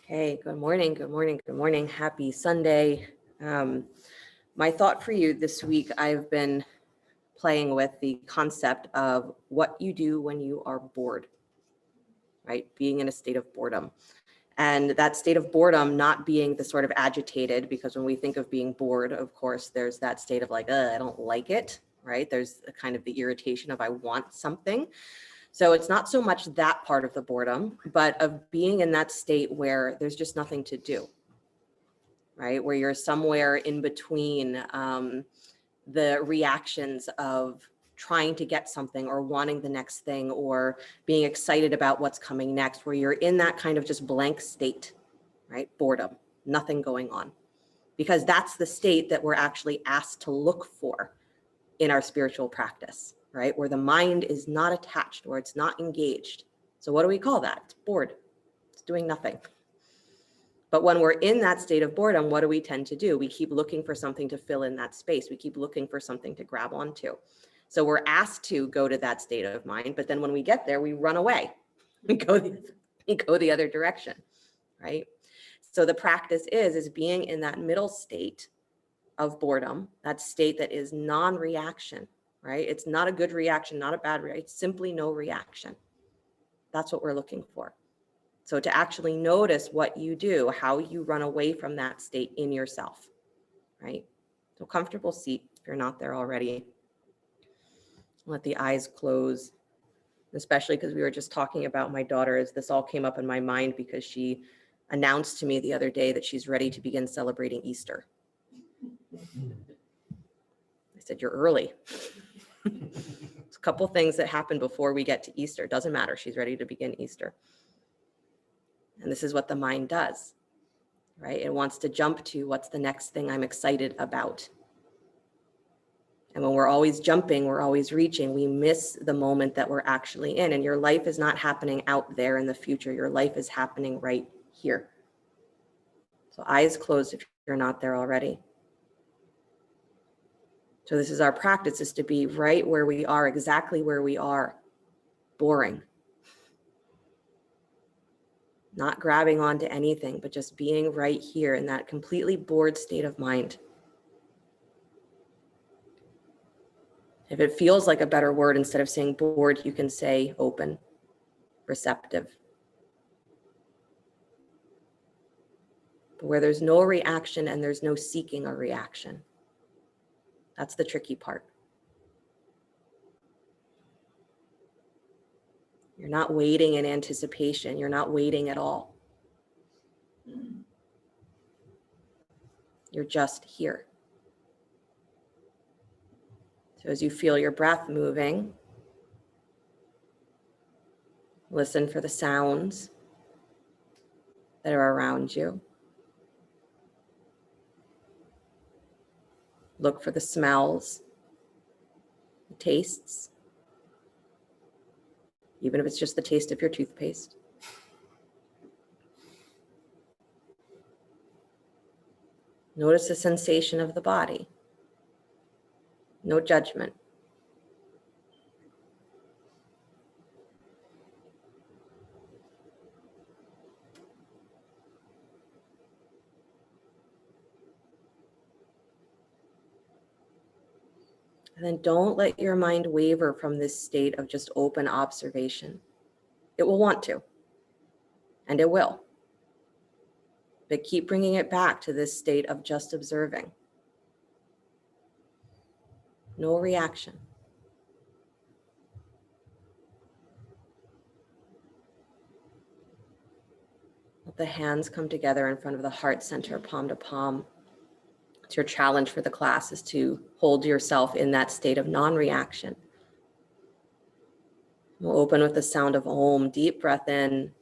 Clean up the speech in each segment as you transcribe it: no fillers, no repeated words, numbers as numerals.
Okay, good morning, good morning, good morning. Happy Sunday. My thought for you this week, I've been playing with the concept of what you do when you are bored, right? Being in a state of boredom. And that state of boredom not being the sort of agitated, because when we think of being bored, of course, there's that state of like, I don't like it, right? There's a kind of the irritation of I want something. So it's not so much that part of the boredom, but of being in that state where there's just nothing to do, right? Where you're somewhere in between the reactions of trying to get something or wanting the next thing or being excited about what's coming next, where you're in that kind of just blank state, right? Boredom, nothing going on. Because that's the state that we're actually asked to look for in our spiritual practice, right? Where the mind is not attached, where it's not engaged. So what do we call that? It's bored. It's doing nothing. But when we're in that state of boredom, what do we tend to do? We keep looking for something to fill in that space. We keep looking for something to grab onto. So we're asked to go to that state of mind, but then when we get there, we run away. We go the other direction, right? So the practice is being in that middle state of boredom, that state that is non-reaction, right? It's not a good reaction, not a bad reaction, it's simply no reaction. That's what we're looking for. So to actually notice what you do, how you run away from that state in yourself, right? So comfortable seat if you're not there already. Let the eyes close, especially because we were just talking about my daughter, as this all came up in my mind because she announced to me the other day that she's ready to begin celebrating Easter. I said, you're early. There's a couple things that happen before we get to Easter. Doesn't matter. She's ready to begin Easter. And this is what the mind does, right? It wants to jump to what's the next thing I'm excited about. And when we're always jumping, we're always reaching, we miss the moment that we're actually in. And your life is not happening out there in the future. Your life is happening right here. So eyes closed if you're not there already. So this is our practice, is to be right where we are, exactly where we are, boring. Not grabbing onto anything, but just being right here in that completely bored state of mind. If it feels like a better word, instead of saying bored, you can say open, receptive. But where there's no reaction and there's no seeking a reaction. That's the tricky part. You're not waiting in anticipation. You're not waiting at all. You're just here. So as you feel your breath moving, listen for the sounds that are around you. Look for the smells, the tastes, even if it's just the taste of your toothpaste. Notice the sensation of the body. No judgment. And then don't let your mind waver from this state of just open observation. It will want to, and it will. But keep bringing it back to this state of just observing. No reaction. Let the hands come together in front of the heart center, palm to palm. It's your challenge for the class, is to hold yourself in that state of non-reaction. We'll open with the sound of Om. Deep breath in.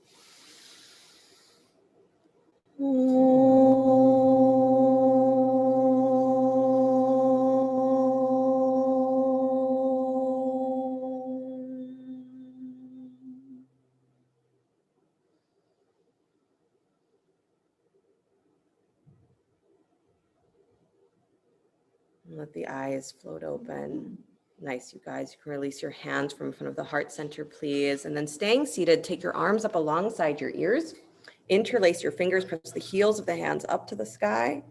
Let the eyes float open. Nice, you guys. You can release your hands from in front of the heart center, please. And then staying seated, take your arms up alongside your ears Interlace your fingers, press the heels of the hands up to the sky.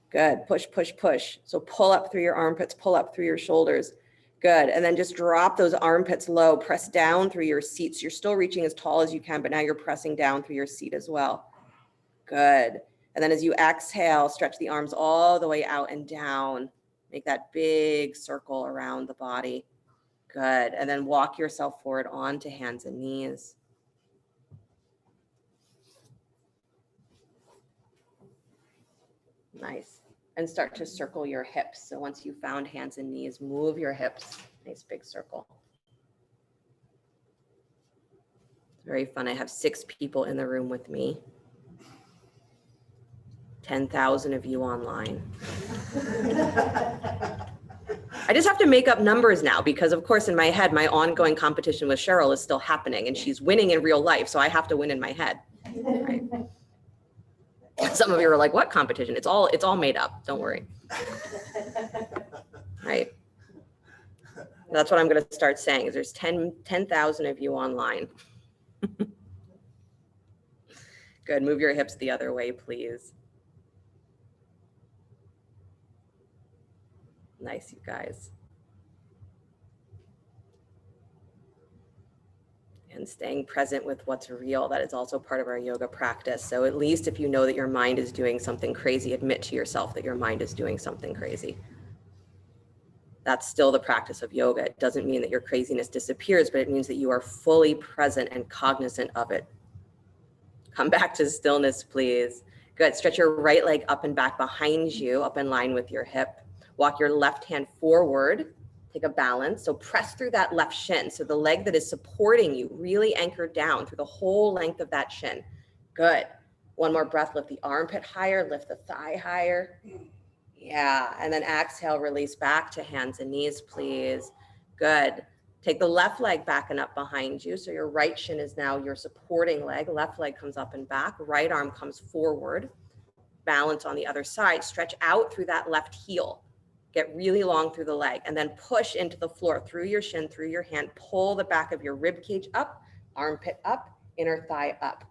Good. Push, push, push. So pull up through your armpits, pull up through your shoulders. Good. And then just drop those armpits low, press down through your seats. You're still reaching as tall as you can, but now you're pressing down through your seat as well. Good. And then as you exhale, stretch the arms all the way out and down. Make that big circle around the body. Good. And then walk yourself forward onto hands and knees. Nice. And start to circle your hips. So once you found hands and knees, move your hips. Nice big circle. It's very fun. I have 6 people in the room with me. 10,000 of you online. I just have to make up numbers now because, of course, in my head, my ongoing competition with Cheryl is still happening and she's winning in real life. So I have to win in my head. Right? Some of you are like, what competition? It's all made up. Don't worry. Right. That's what I'm going to start saying is there's 10,000 of you online. Good. Move your hips the other way, please. Nice, you guys. And staying present with what's real, that is also part of our yoga practice. So at least if you know that your mind is doing something crazy, admit to yourself that your mind is doing something crazy. That's still the practice of yoga. It doesn't mean that your craziness disappears, but it means that you are fully present and cognizant of it. Come back to stillness, please. Good. Stretch your right leg up and back behind you, up in line with your hip. Walk your left hand forward. Take a balance. So press through that left shin. So the leg that is supporting you, really anchored down through the whole length of that shin. Good. One more breath. Lift the armpit higher. Lift the thigh higher. Yeah. And then exhale, release back to hands and knees, please. Good. Take the left leg back and up behind you. So your right shin is now your supporting leg. Left leg comes up and back. Right arm comes forward. Balance on the other side. Stretch out through that left heel. Get really long through the leg and then push into the floor through your shin, through your hand. Pull the back of your rib cage up, armpit up, inner thigh up.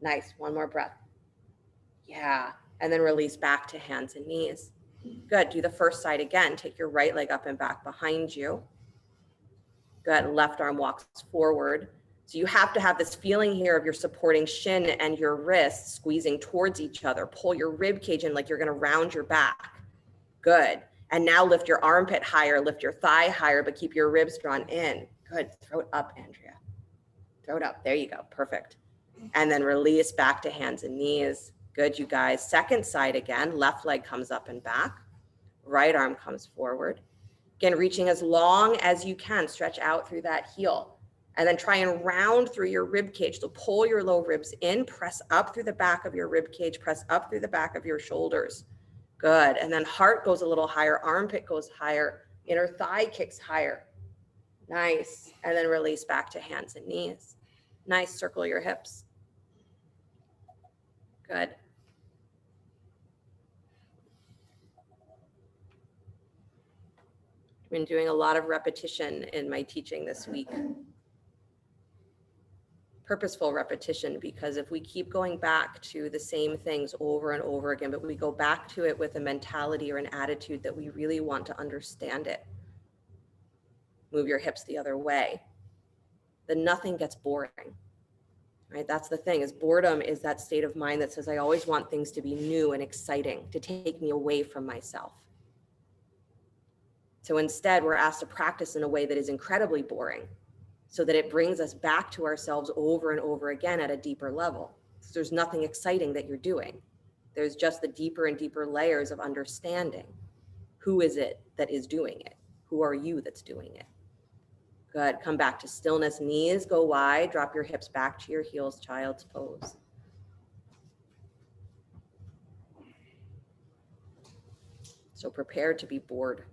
Nice. One more breath. Yeah. And then release back to hands and knees. Good. Do the first side again. Take your right leg up and back behind you. Good. Left arm walks forward. So you have to have this feeling here of your supporting shin and your wrists squeezing towards each other. Pull your rib cage in like you're going to round your back. Good. And now lift your armpit higher, lift your thigh higher, but keep your ribs drawn in. Good. Throw it up, Andrea. Throw it up. There you go. Perfect. And then release back to hands and knees. Good, you guys. Second side again. Left leg comes up and back. Right arm comes forward. Again, reaching as long as you can. Stretch out through that heel. And then try and round through your rib cage. So pull your low ribs in, press up through the back of your rib cage, press up through the back of your shoulders. Good. And then heart goes a little higher, armpit goes higher, inner thigh kicks higher. Nice. And then release back to hands and knees. Nice. Circle your hips. Good. I've been doing a lot of repetition in my teaching this week. Purposeful repetition, because if we keep going back to the same things over and over again, but we go back to it with a mentality or an attitude that we really want to understand it, move your hips the other way, then nothing gets boring, right? That's the thing, is boredom is that state of mind that says, I always want things to be new and exciting, to take me away from myself. So instead, we're asked to practice in a way that is incredibly boring, so that it brings us back to ourselves over and over again at a deeper level. So there's nothing exciting that you're doing. There's just the deeper and deeper layers of understanding. Who is it that is doing it? Who are you that's doing it? Good. Come back to stillness. Knees go wide. Drop your hips back to your heels, child's pose. So prepare to be bored.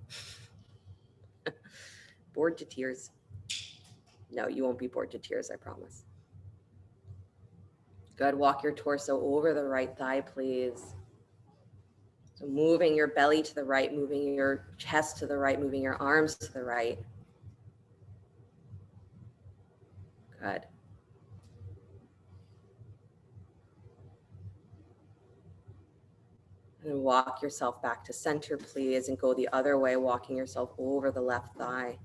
Bored to tears. No, you won't be bored to tears, I promise. Good. Walk your torso over the right thigh, please. So moving your belly to the right, moving your chest to the right, moving your arms to the right. Good. And walk yourself back to center, please, and go the other way, walking yourself over the left thigh.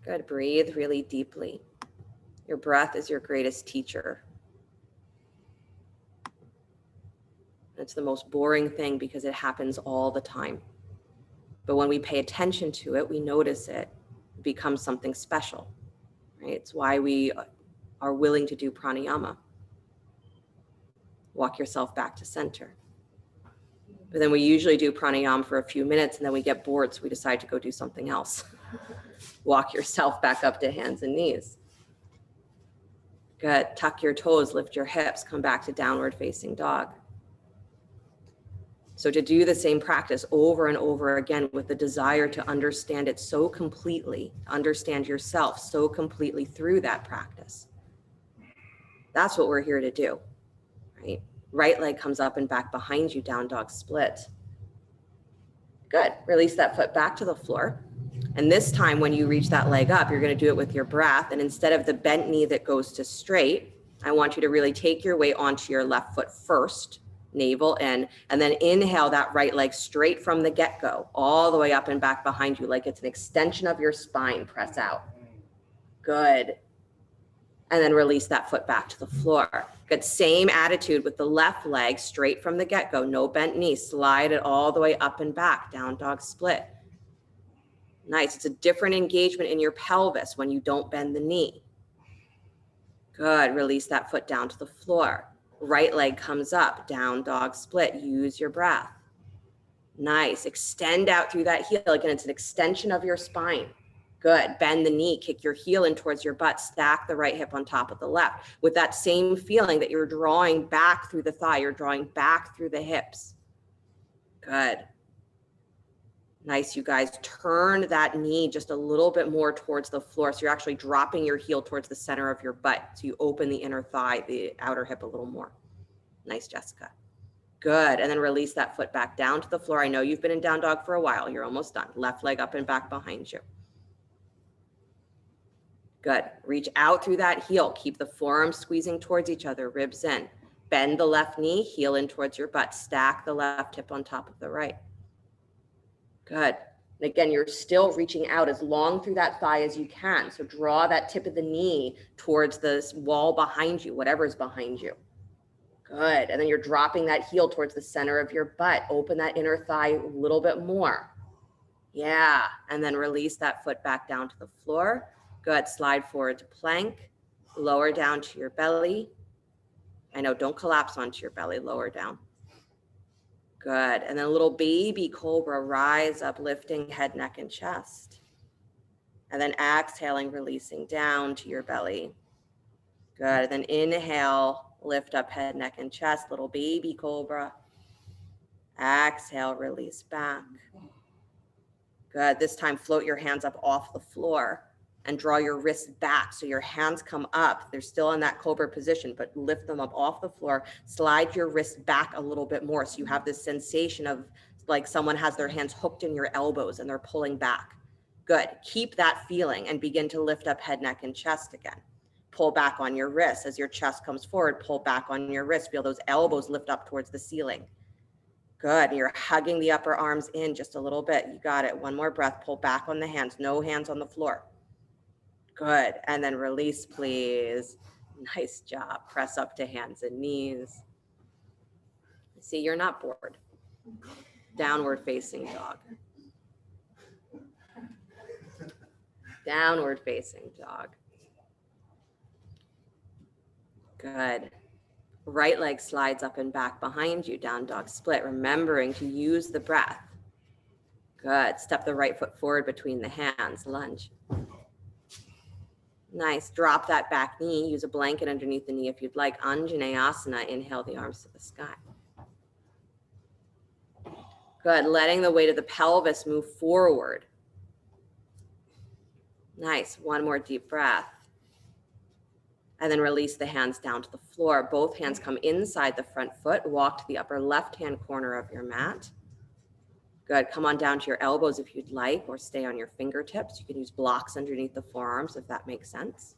Good. Breathe really deeply. Your breath is your greatest teacher. It's the most boring thing because it happens all the time. But when we pay attention to it, we notice it, it becomes something special, right? It's why we are willing to do pranayama. Walk yourself back to center. But then we usually do pranayama for a few minutes and then we get bored, so we decide to go do something else. Walk yourself back up to hands and knees. Good. Tuck your toes, lift your hips, come back to downward facing dog. So to do the same practice over and over again with the desire to understand it so completely, understand yourself so completely through that practice. That's what we're here to do, right? Right leg comes up and back behind you, down dog split. Good. Release that foot back to the floor. And this time when you reach that leg up, you're going to do it with your breath. And instead of the bent knee that goes to straight, I want you to really take your weight onto your left foot first, navel in, and then inhale that right leg straight from the get-go, all the way up and back behind you, like it's an extension of your spine. Press out. Good. And then release that foot back to the floor. Good. Same attitude with the left leg straight from the get-go, no bent knee. Slide it all the way up and back, down dog split. Nice. It's a different engagement in your pelvis when you don't bend the knee. Good. Release that foot down to the floor. Right leg comes up, down dog split. Use your breath. Nice. Extend out through that heel. Again, it's an extension of your spine. Good. Bend the knee, kick your heel in towards your butt, stack the right hip on top of the left with that same feeling that you're drawing back through the thigh, you're drawing back through the hips. Good. Nice, you guys. Turn that knee just a little bit more towards the floor. So you're actually dropping your heel towards the center of your butt. So you open the inner thigh, the outer hip a little more. Nice, Jessica. Good. And then release that foot back down to the floor. I know you've been in down dog for a while. You're almost done. Left leg up and back behind you. Good. Reach out through that heel. Keep the forearms squeezing towards each other, ribs in. Bend the left knee, heel in towards your butt. Stack the left hip on top of the right. Good. And again, you're still reaching out as long through that thigh as you can. So draw that tip of the knee towards this wall behind you, whatever's behind you. Good. And then you're dropping that heel towards the center of your butt. Open that inner thigh a little bit more. Yeah. And then release that foot back down to the floor. Good. Slide forward to plank. Lower down to your belly. I know, don't collapse onto your belly. Lower down. Good. And then a little baby cobra, rise up, lifting head, neck, and chest. And then exhaling, releasing down to your belly. Good. And then inhale, lift up head, neck, and chest, little baby cobra. Exhale, release back. Good. This time, float your hands up off the floor and draw your wrists back. So your hands come up. They're still in that cobra position, but lift them up off the floor. Slide your wrists back a little bit more. So you have this sensation of like someone has their hands hooked in your elbows and they're pulling back. Good. Keep that feeling and begin to lift up head, neck, and chest again. Pull back on your wrists. As your chest comes forward, pull back on your wrists. Feel those elbows lift up towards the ceiling. Good. You're hugging the upper arms in just a little bit. You got it. One more breath. Pull back on the hands. No hands on the floor. Good. And then release, please. Nice job. Press up to hands and knees. See, you're not bored. Downward facing dog. Downward facing dog. Good. Right leg slides up and back behind you, down dog split, remembering to use the breath. Good. Step the right foot forward between the hands, lunge. Nice. Drop that back knee. Use a blanket underneath the knee if you'd like. Anjaneyasana. Inhale the arms to the sky. Good. Letting the weight of the pelvis move forward. Nice. One more deep breath. And then release the hands down to the floor. Both hands come inside the front foot. Walk to the upper left-hand corner of your mat. Good. Come on down to your elbows if you'd like, or stay on your fingertips. You can use blocks underneath the forearms if that makes sense.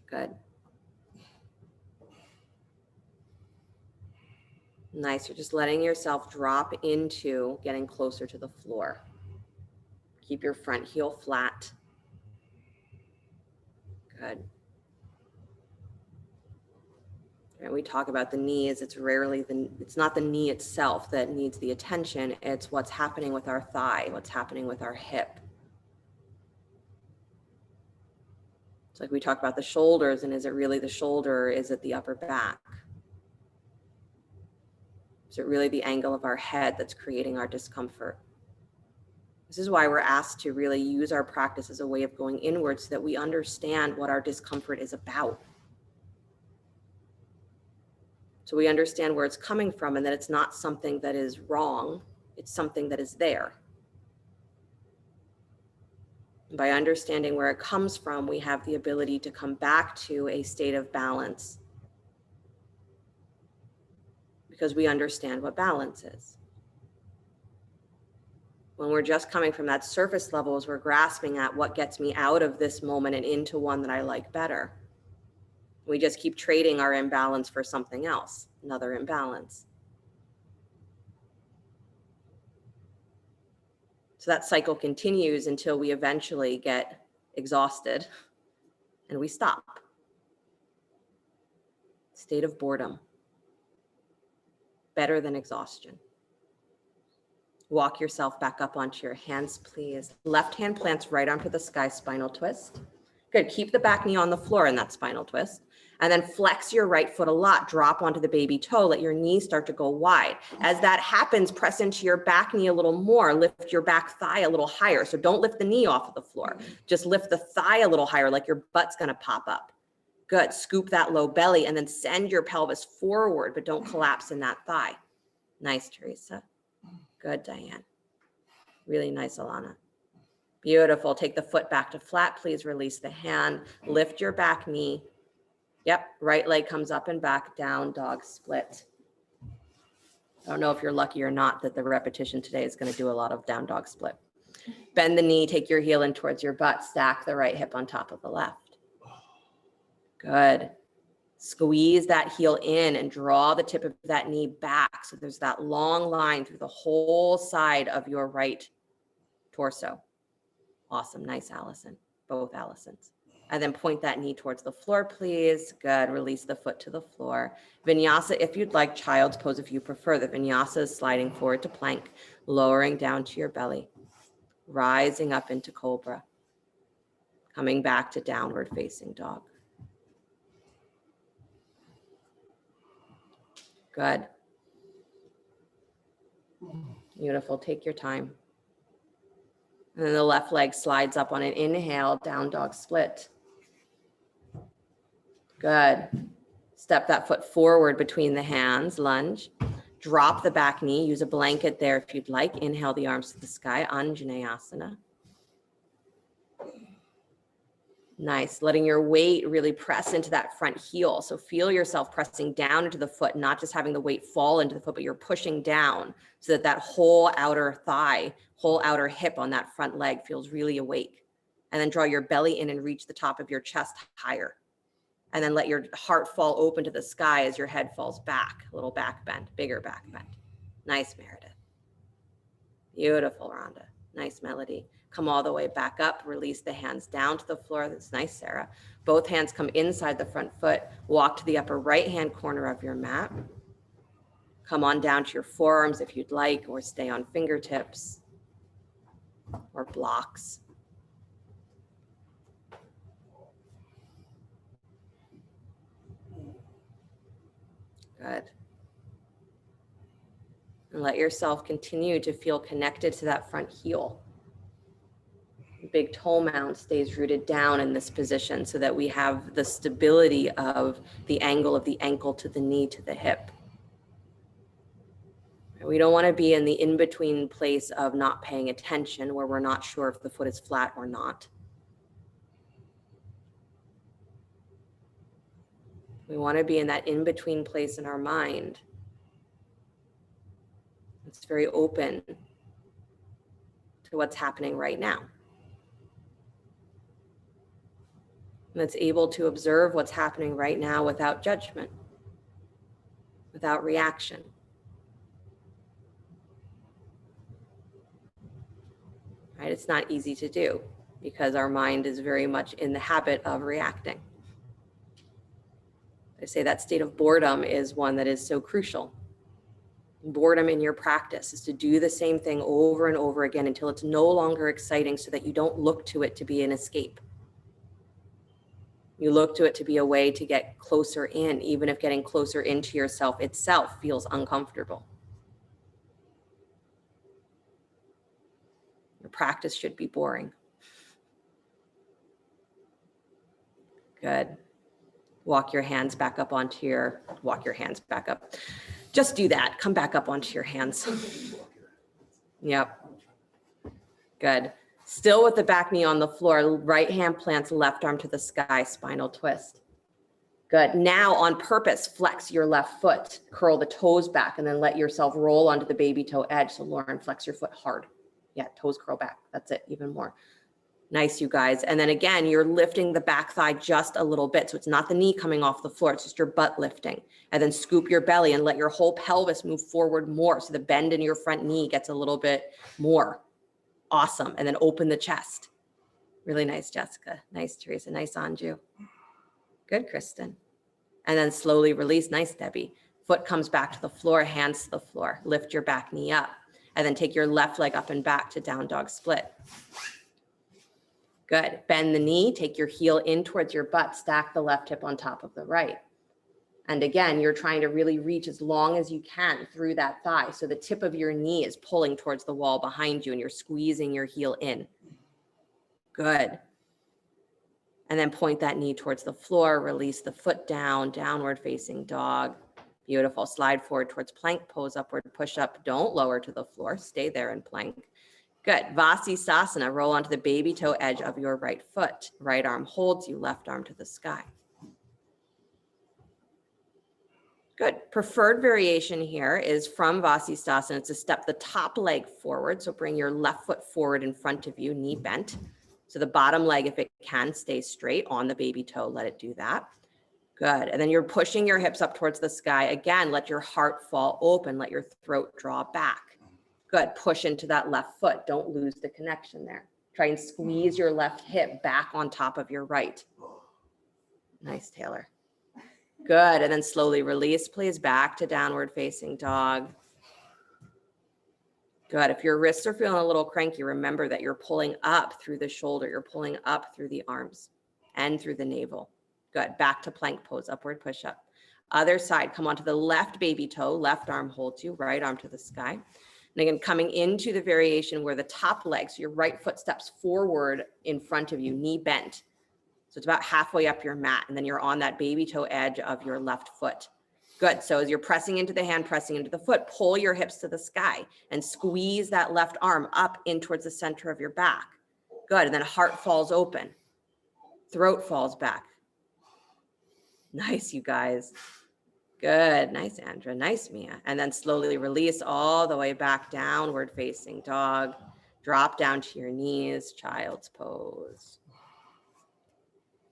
Good. Nice. You're just letting yourself drop into getting closer to the floor. Keep your front heel flat. Good. And we talk about the knees. It's not the knee itself that needs the attention. It's what's happening with our thigh, what's happening with our hip. It's like we talk about the shoulders, and is it really the shoulder, or is it the upper back? Is it really the angle of our head that's creating our discomfort? This is why we're asked to really use our practice as a way of going inward so that we understand what our discomfort is about. So we understand where it's coming from and that it's not something that is wrong, it's something that is there. And by understanding where it comes from, we have the ability to come back to a state of balance because we understand what balance is. When we're just coming from that surface level, as we're grasping at what gets me out of this moment and into one that I like better, we just keep trading our imbalance for something else, another imbalance. So that cycle continues until we eventually get exhausted and we stop. State of boredom. Better than exhaustion. Walk yourself back up onto your hands, please. Left hand plants right onto the sky, spinal twist. Good. Keep the back knee on the floor in that spinal twist. And then flex your right foot a lot. Drop onto the baby toe. Let your knees start to go wide. As that happens, press into your back knee a little more. Lift your back thigh a little higher. So don't lift the knee off of the floor. Just lift the thigh a little higher, like your butt's going to pop up. Good. Scoop that low belly and then send your pelvis forward, but don't collapse in that thigh. Nice, Teresa. Good, Diane. Really nice, Alana. Beautiful. Take the foot back to flat. Please release the hand. Lift your back knee. Yep. Right leg comes up and back, down dog split. I don't know if you're lucky or not that the repetition today is going to do a lot of down dog split. Bend the knee, take your heel in towards your butt, stack the right hip on top of the left. Good. Squeeze that heel in and draw the tip of that knee back. So there's that long line through the whole side of your right torso. Awesome. Nice, Allison. Both Allisons. And then point that knee towards the floor, please. Good. Release the foot to the floor. Vinyasa, if you'd like, child's pose if you prefer. The vinyasa is sliding forward to plank, lowering down to your belly, rising up into cobra, coming back to downward facing dog. Good. Beautiful. Take your time. And then the left leg slides up on an inhale, down dog split. Good. Step that foot forward between the hands, lunge. Drop the back knee. Use a blanket there if you'd like. Inhale the arms to the sky, Anjaneyasana. Nice. Letting your weight really press into that front heel. So feel yourself pressing down into the foot, not just having the weight fall into the foot, but you're pushing down so that that whole outer thigh, whole outer hip on that front leg feels really awake. And then draw your belly in and reach the top of your chest higher. And then let your heart fall open to the sky as your head falls back. A little back bend, bigger back bend. Nice, Meredith. Beautiful, Rhonda. Nice melody. Come all the way back up. Release the hands down to the floor. That's nice, Sarah. Both hands come inside the front foot. Walk to the upper right-hand corner of your mat. Come on down to your forearms if you'd like, or stay on fingertips or blocks. Good. And let yourself continue to feel connected to that front heel. Big toe mound stays rooted down in this position so that we have the stability of the angle of the ankle to the knee to the hip. We don't want to be in the in-between place of not paying attention where we're not sure if the foot is flat or not. We want to be in that in-between place in our mind. It's very open to what's happening right now. And it's able to observe what's happening right now without judgment, without reaction. Right? It's not easy to do because our mind is very much in the habit of reacting. I say that state of boredom is one that is so crucial. Boredom in your practice is to do the same thing over and over again until it's no longer exciting, so that you don't look to it to be an escape. You look to it to be a way to get closer in, even if getting closer into yourself itself feels uncomfortable. Your practice should be boring. Good. Walk your hands back up onto your, Just do that. Come back up onto your hands. Yep. Good. Still with the back knee on the floor, right hand plants left arm to the sky, spinal twist. Good. Now on purpose, flex your left foot, curl the toes back, and then let yourself roll onto the baby toe edge. So Lauren, flex your foot hard. Yeah, toes curl back. That's it, even more. Nice, you guys. And then again, you're lifting the back thigh just a little bit. So it's not the knee coming off the floor, it's just your butt lifting. And then scoop your belly and let your whole pelvis move forward more. So the bend in your front knee gets a little bit more. Awesome. And then open the chest. Really nice, Jessica. Nice, Teresa. Nice, Anju. Good, Kristen. And then slowly release. Nice, Debbie. Foot comes back to the floor, hands to the floor. Lift your back knee up. And then take your left leg up and back to down dog split. Good. Bend the knee. Take your heel in towards your butt. Stack the left hip on top of the right. And again, you're trying to really reach as long as you can through that thigh. So the tip of your knee is pulling towards the wall behind you and you're squeezing your heel in. Good. And then point that knee towards the floor. Release the foot down, downward facing dog. Beautiful. Slide forward towards plank pose, upward push up. Don't lower to the floor. Stay there in plank. Good. Vasisthasana. Roll onto the baby toe edge of your right foot. Right arm holds you, left arm to the sky. Good. Preferred variation here is from Vasisthasana. It's to step the top leg forward. So bring your left foot forward in front of you, knee bent. So the bottom leg, if it can, stay straight on the baby toe. Let it do that. Good. And then you're pushing your hips up towards the sky. Again, let your heart fall open. Let your throat draw back. Good. Push into that left foot. Don't lose the connection there. Try and squeeze your left hip back on top of your right. Nice, Taylor. Good. And then slowly release, please, back to downward facing dog. Good. If your wrists are feeling a little cranky, remember that you're pulling up through the shoulder. You're pulling up through the arms and through the navel. Good. Back to plank pose, upward push up. Other side, come onto the left baby toe. Left arm holds you, right arm to the sky. And again, coming into the variation where the top leg, so your right foot steps forward in front of you, knee bent. So it's about halfway up your mat, and then you're on that baby toe edge of your left foot. Good. So as you're pressing into the hand, pressing into the foot, pull your hips to the sky and squeeze that left arm up in towards the center of your back. Good. And then heart falls open. Throat falls back. Nice, you guys. Good. Nice, Andra. Nice, Mia. And then slowly release all the way back, downward facing dog. Drop down to your knees, child's pose.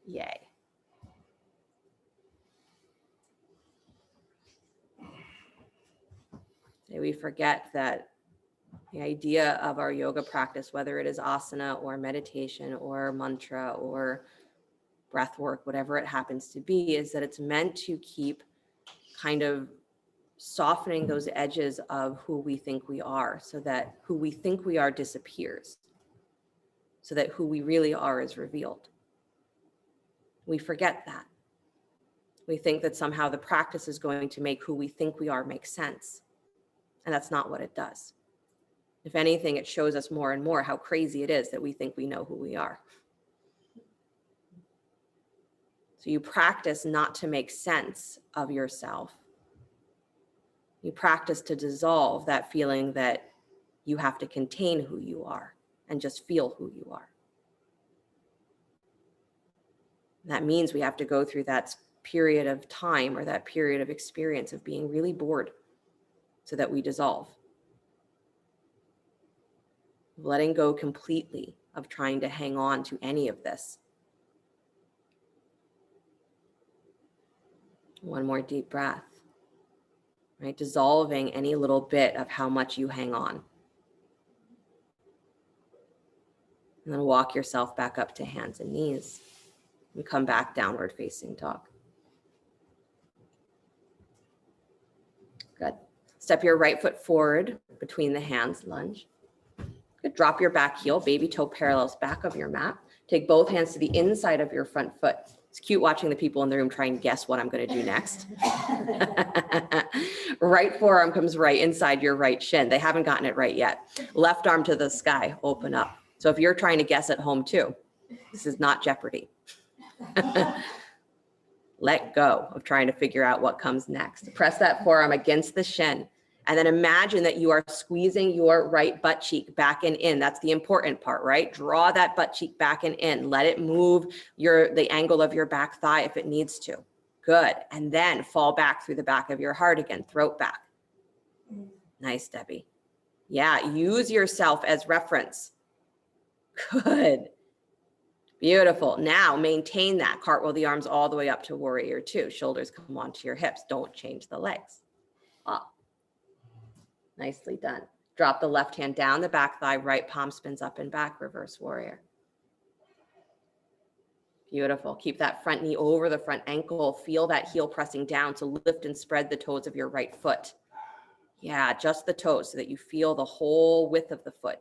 Yay. We forget that the idea of our yoga practice, whether it is asana or meditation or mantra or breath work, whatever it happens to be, is that it's meant to keep kind of softening those edges of who we think we are, so that who we think we are disappears, so that who we really are is revealed. We forget that. We think that somehow the practice is going to make who we think we are make sense. And that's not what it does. If anything, it shows us more and more how crazy it is that we think we know who we are. So you practice not to make sense of yourself. You practice to dissolve that feeling that you have to contain who you are and just feel who you are. That means we have to go through that period of time or that period of experience of being really bored so that we dissolve. letting go completely of trying to hang on to any of this. One more deep breath, right? Dissolving any little bit of how much you hang on. And then walk yourself back up to hands and knees and come back downward facing dog. Good. Step your right foot forward between the hands, lunge. Good. Drop your back heel, baby toe parallels back of your mat. Take both hands to the inside of your front foot. It's cute watching the people in the room try and guess what I'm going to do next. Right forearm comes right inside your right shin. They haven't gotten it right yet. Left arm to the sky, open up. So if you're trying to guess at home too, this is not Jeopardy. Let go of trying to figure out what comes next. Press that forearm against the shin. And then imagine that you are squeezing your right butt cheek back and in. That's the important part, right? Draw that butt cheek back and in. Let it move the angle of your back thigh if it needs to. Good. And then fall back through the back of your heart again, throat back. Nice, Debbie. Yeah, use yourself as reference. Good. Beautiful. Now maintain that. Cartwheel the arms all the way up to warrior two. Shoulders come onto your hips. Don't change the legs. Up. Nicely done. Drop the left hand down the back thigh, right palm spins up and back, reverse warrior. Beautiful. Keep that front knee over the front ankle. Feel that heel pressing down. So lift and spread the toes of your right foot. Yeah, just the toes so that you feel the whole width of the foot.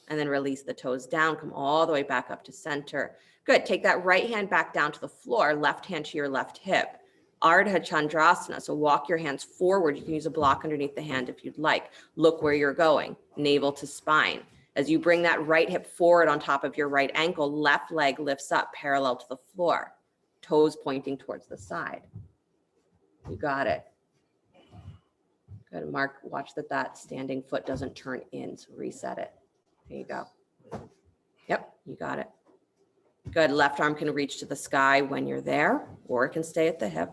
And then release the toes down. Come all the way back up to center. Good. Take that right hand back down to the floor, left hand to your left hip. Ardha Chandrasana. So walk your hands forward. You can use a block underneath the hand if you'd like. Look where you're going, navel to spine. As you bring that right hip forward on top of your right ankle, left leg lifts up parallel to the floor. Toes pointing towards the side. You got it. Good. Mark, watch that standing foot doesn't turn in. So reset it. There you go. Yep, you got it. Good. Left arm can reach to the sky when you're there, or it can stay at the hip.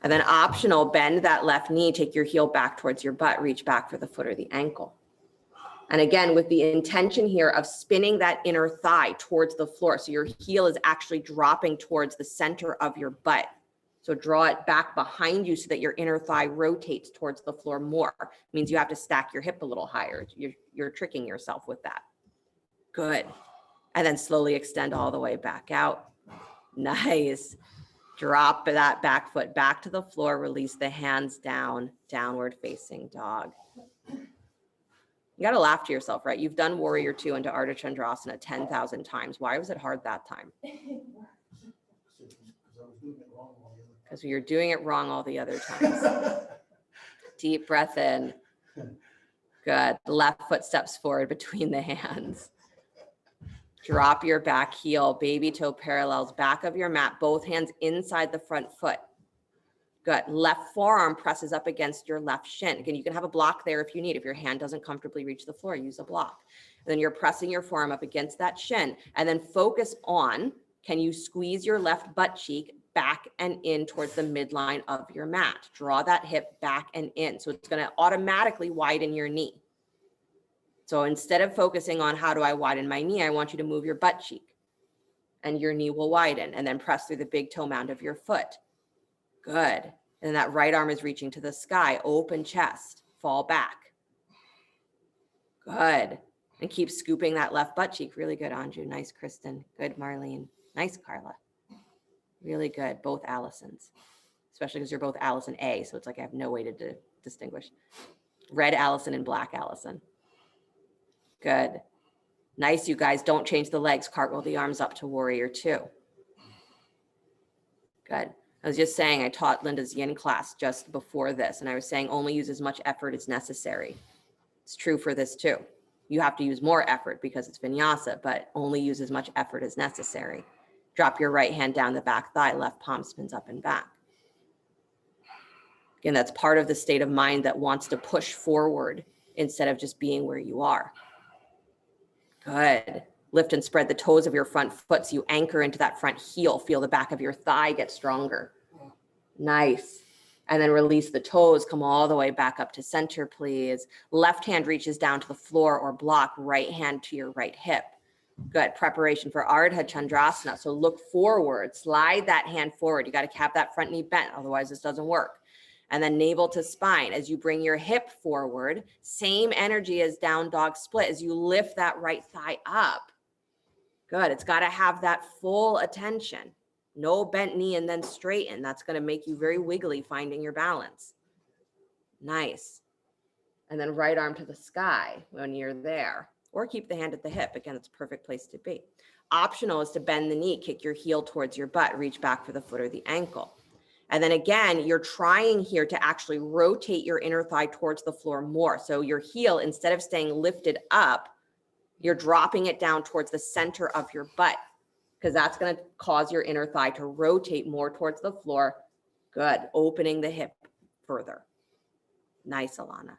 And then optional, bend that left knee, take your heel back towards your butt, reach back for the foot or the ankle. And again, with the intention here of spinning that inner thigh towards the floor. So your heel is actually dropping towards the center of your butt. So draw it back behind you so that your inner thigh rotates towards the floor more. It means you have to stack your hip a little higher. You're tricking yourself with that. Good. And then slowly extend all the way back out. Nice. Drop that back foot back to the floor. Release the hands down, downward facing dog. You got to laugh to yourself, right? You've done warrior two into Ardha Chandrasana 10,000 times. Why was it hard that time? Because you're doing it wrong all the other times. Deep breath in. Good. The left foot steps forward between the hands. Drop your back heel, baby toe parallels back of your mat, both hands inside the front foot. Good. Left forearm presses up against your left shin. Again, you can have a block there if you need. If your hand doesn't comfortably reach the floor, use a block. And then you're pressing your forearm up against that shin. And then focus on, can you squeeze your left butt cheek back and in towards the midline of your mat? Draw that hip back and in. So it's going to automatically widen your knee. So instead of focusing on how do I widen my knee, I want you to move your butt cheek and your knee will widen, and then press through the big toe mound of your foot. Good. And that right arm is reaching to the sky, open chest, fall back. Good. And keep scooping that left butt cheek. Really good, Anju. Nice, Kristen. Good, Marlene. Nice, Carla. Really good. Both Allisons, especially because you're both Allison A. So it's like I have no way to distinguish. Red Allison and black Allison. Good. Nice, you guys. Don't change the legs. Cartwheel the arms up to warrior two. Good. I was just saying, I taught Linda's yin class just before this, and I was saying only use as much effort as necessary. It's true for this too. You have to use more effort because it's vinyasa, but only use as much effort as necessary. Drop your right hand down the back thigh, left palm spins up and back. Again, that's part of the state of mind that wants to push forward instead of just being where you are. Good. Lift and spread the toes of your front foot so you anchor into that front heel. Feel the back of your thigh get stronger. Nice. And then release the toes, come all the way back up to center, please. Left hand reaches down to the floor or block, right hand to your right hip. Good. Preparation for Ardha Chandrasana. So look forward, slide that hand forward. You got to have that front knee bent, otherwise this doesn't work. And then navel to spine. As you bring your hip forward, same energy as down dog split as you lift that right thigh up. Good. It's got to have that full attention. No bent knee and then straighten. That's going to make you very wiggly finding your balance. Nice. And then right arm to the sky when you're there. Or keep the hand at the hip. Again, it's a perfect place to be. Optional is to bend the knee, kick your heel towards your butt, reach back for the foot or the ankle. And then again, you're trying here to actually rotate your inner thigh towards the floor more. So your heel, instead of staying lifted up, you're dropping it down towards the center of your butt, because that's going to cause your inner thigh to rotate more towards the floor. Good. Opening the hip further. Nice, Alana.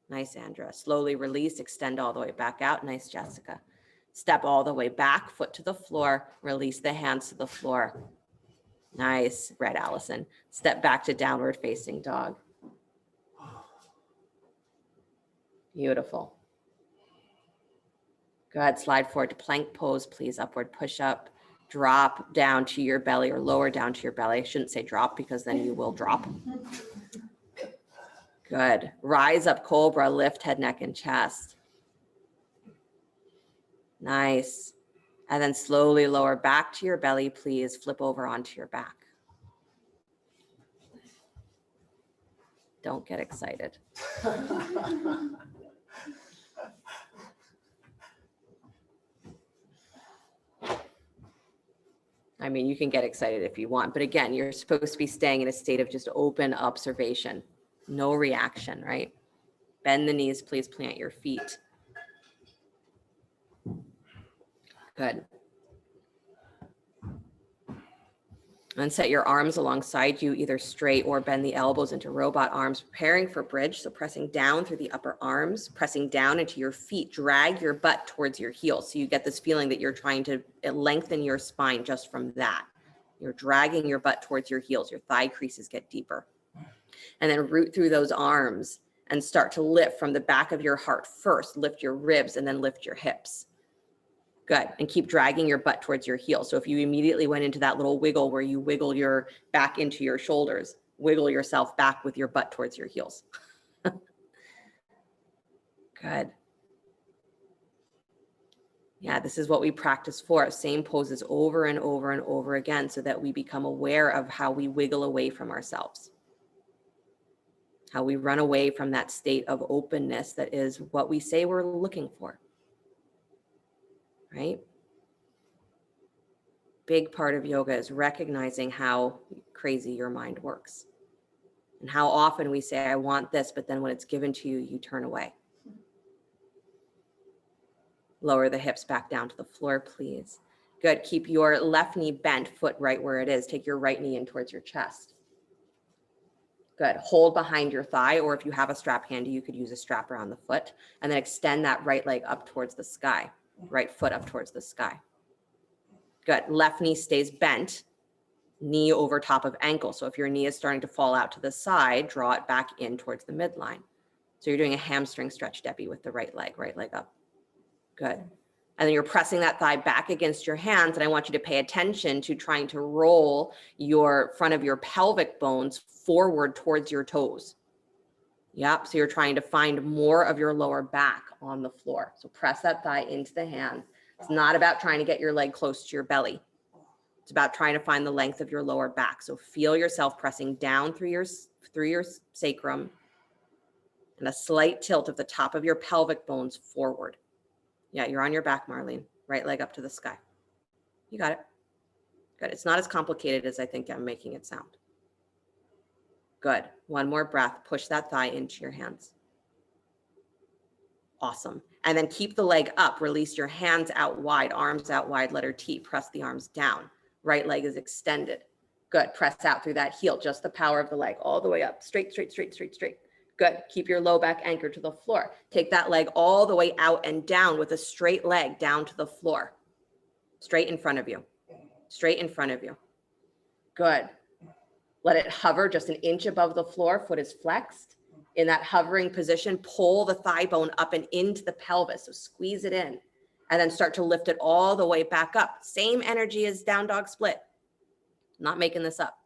Nice, Andra. Slowly release, extend all the way back out. Nice, Jessica. Step all the way back, foot to the floor, release the hands to the floor. Nice, Red Allison. Step back to downward facing dog. Beautiful. Go ahead, slide forward to plank pose, please. Upward push up, drop down to your belly or lower down to your belly. I shouldn't say drop because then you will drop. Good. Rise up, cobra, lift head, neck, and chest. Nice. And then slowly lower back to your belly, please. Flip over onto your back. Don't get excited. I mean, you can get excited if you want, but again, you're supposed to be staying in a state of just open observation. No reaction, right? Bend the knees, please plant your feet. Good. And set your arms alongside you, either straight or bend the elbows into robot arms, preparing for bridge. So pressing down through the upper arms, pressing down into your feet, drag your butt towards your heels. So you get this feeling that you're trying to lengthen your spine just from that. You're dragging your butt towards your heels. Your thigh creases get deeper. And then root through those arms and start to lift from the back of your heart first. Lift your ribs and then lift your hips. Good. And keep dragging your butt towards your heels. So if you immediately went into that little wiggle where you wiggle your back into your shoulders, wiggle yourself back with your butt towards your heels. Good. Yeah, this is what we practice for. Same poses over and over and over again so that we become aware of how we wiggle away from ourselves. How we run away from that state of openness that is what we say we're looking for. Right? Big part of yoga is recognizing how crazy your mind works and how often we say, I want this, but then when it's given to you, you turn away. Lower the hips back down to the floor, please. Good. Keep your left knee bent, foot right where it is. Take your right knee in towards your chest. Good. Hold behind your thigh, or if you have a strap handy, you could use a strap around the foot, and then extend that right leg up towards the sky. Right foot up towards the sky. Good. Left knee stays bent, knee over top of ankle. So if your knee is starting to fall out to the side, draw it back in towards the midline. So you're doing a hamstring stretch, Debbie, with the right leg up. Good. And then you're pressing that thigh back against your hands. And I want you to pay attention to trying to roll your front of your pelvic bones forward towards your toes. Yep. So you're trying to find more of your lower back on the floor. So press that thigh into the hands. It's not about trying to get your leg close to your belly. It's about trying to find the length of your lower back. So feel yourself pressing down through your sacrum and a slight tilt of the top of your pelvic bones forward. Yeah, you're on your back, Marlene. Right leg up to the sky. You got it. Good. It's not as complicated as I think I'm making it sound. Good. One more breath. Push that thigh into your hands. Awesome. And then keep the leg up. Release your hands out wide, arms out wide, letter T. Press the arms down. Right leg is extended. Good. Press out through that heel. Just the power of the leg all the way up. Straight, straight, straight, straight, straight. Good. Keep your low back anchored to the floor. Take that leg all the way out and down with a straight leg down to the floor. Straight in front of you. Straight in front of you. Good. Let it hover just an inch above the floor, foot is flexed. In that hovering position, pull the thigh bone up and into the pelvis. So squeeze it in and then start to lift it all the way back up. Same energy as down dog split. Not making this up.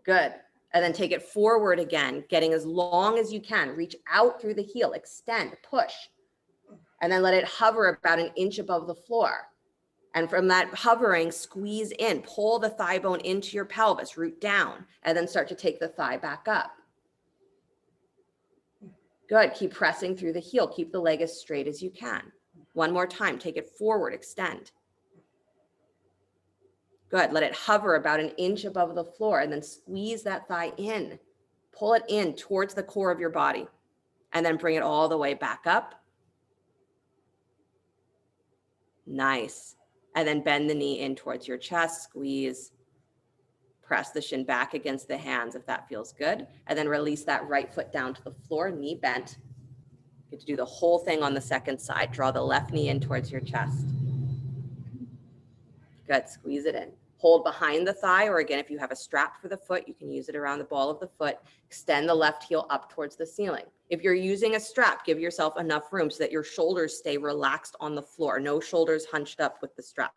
Good. And then take it forward again, getting as long as you can. Reach out through the heel, extend, push. And then let it hover about an inch above the floor. And from that hovering, squeeze in, pull the thigh bone into your pelvis, root down, and then start to take the thigh back up. Good. Keep pressing through the heel. Keep the leg as straight as you can. One more time. Take it forward, extend. Good. Let it hover about an inch above the floor and then squeeze that thigh in. Pull it in towards the core of your body and then bring it all the way back up. Nice. And then bend the knee in towards your chest, squeeze. Press the shin back against the hands if that feels good. And then release that right foot down to the floor, knee bent. You get to do the whole thing on the second side. Draw the left knee in towards your chest. Good, squeeze it in. Hold behind the thigh, or again, if you have a strap for the foot, you can use it around the ball of the foot. Extend the left heel up towards the ceiling. If you're using a strap, give yourself enough room so that your shoulders stay relaxed on the floor. No shoulders hunched up with the strap.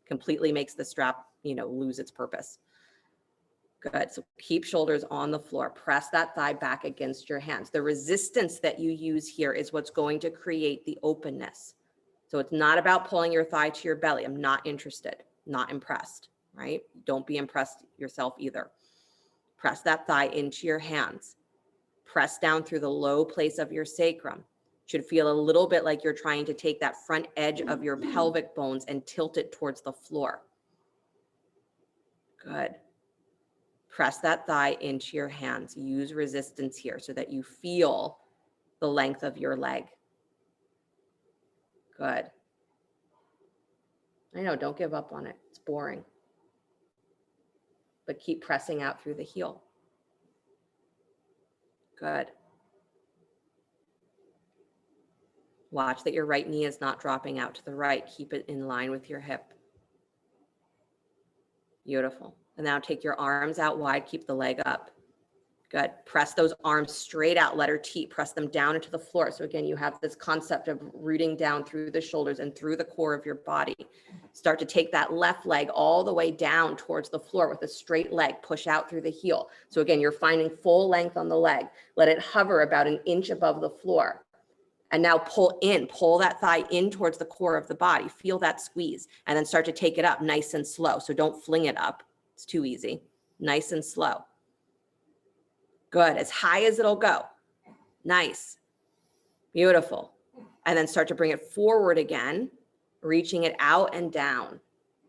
Completely makes the strap, lose its purpose. Good. So keep shoulders on the floor. Press that thigh back against your hands. The resistance that you use here is what's going to create the openness. So it's not about pulling your thigh to your belly. I'm not interested, not impressed, right? Don't be impressed yourself either. Press that thigh into your hands. Press down through the low place of your sacrum. Should feel a little bit like you're trying to take that front edge of your pelvic bones and tilt it towards the floor. Good. Press that thigh into your hands. Use resistance here so that you feel the length of your leg. Good. I know, don't give up on it. It's boring. But keep pressing out through the heel. Good. Watch that your right knee is not dropping out to the right. Keep it in line with your hip. Beautiful. And now take your arms out wide. Keep the leg up. Good. Press those arms straight out, letter T. Press them down into the floor. So again, you have this concept of rooting down through the shoulders and through the core of your body. Start to take that left leg all the way down towards the floor with a straight leg. Push out through the heel. So again, you're finding full length on the leg. Let it hover about an inch above the floor. And now pull that thigh in towards the core of the body. Feel that squeeze. And then start to take it up nice and slow. So don't fling it up. It's too easy. Nice and slow. Good. As high as it'll go. Nice. Beautiful. And then start to bring it forward again, reaching it out and down.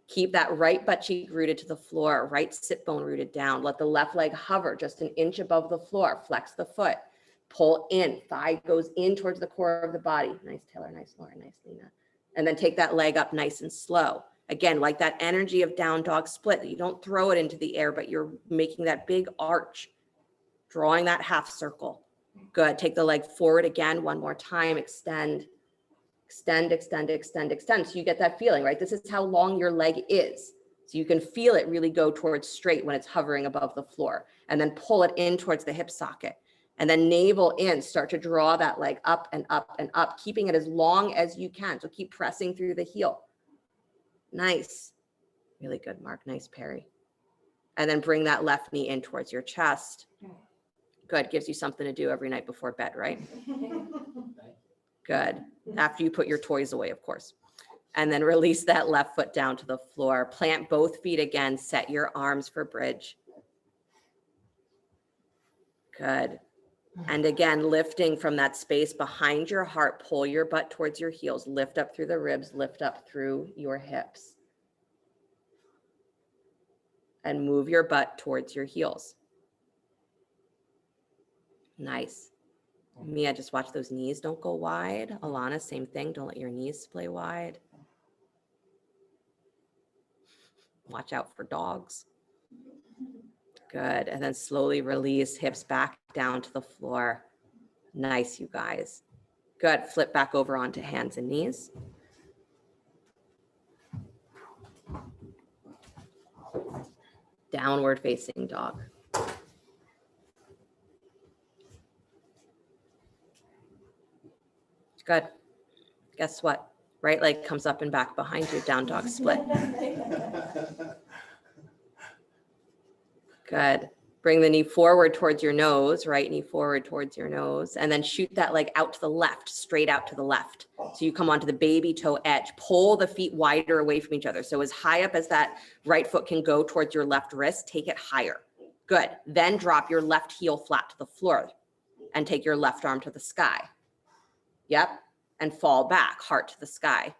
Keep that right butt cheek rooted to the floor, right sit bone rooted down. Let the left leg hover just an inch above the floor. Flex the foot. Pull in. Thigh goes in towards the core of the body. Nice, Taylor. Nice, Laura. Nice, Lena. And then take that leg up nice and slow. Again, like that energy of down dog split. You don't throw it into the air, but you're making that big arch, drawing that half circle. Good. Take the leg forward again. One more time. Extend, extend, extend, extend, extend. So you get that feeling, right? This is how long your leg is. So you can feel it really go towards straight when it's hovering above the floor. And then pull it in towards the hip socket. And then navel in. Start to draw that leg up and up and up, keeping it as long as you can. So keep pressing through the heel. Nice. Really good, Mark. Nice, Perry. And then bring that left knee in towards your chest. Good. Gives you something to do every night before bed, right? Good. After you put your toys away, of course. And then release that left foot down to the floor. Plant both feet again. Set your arms for bridge. Good. And again, lifting from that space behind your heart, pull your butt towards your heels, lift up through the ribs, lift up through your hips. And move your butt towards your heels. Nice. Mia, just watch those knees don't go wide. Alana, same thing. Don't let your knees splay wide. Watch out for dogs. Good. And then slowly release, hips back down to the floor. Nice, you guys. Good. Flip back over onto hands and knees. Downward facing dog. Good. Guess what? Right leg comes up and back behind you, down dog split. Good. Bring the knee forward towards your nose, right knee forward towards your nose, and then shoot that leg out to the left, straight out to the left. So you come onto the baby toe edge, pull the feet wider away from each other. So as high up as that right foot can go towards your left wrist, take it higher. Good. Then drop your left heel flat to the floor and take your left arm to the sky. Yep. And fall back, heart to the sky.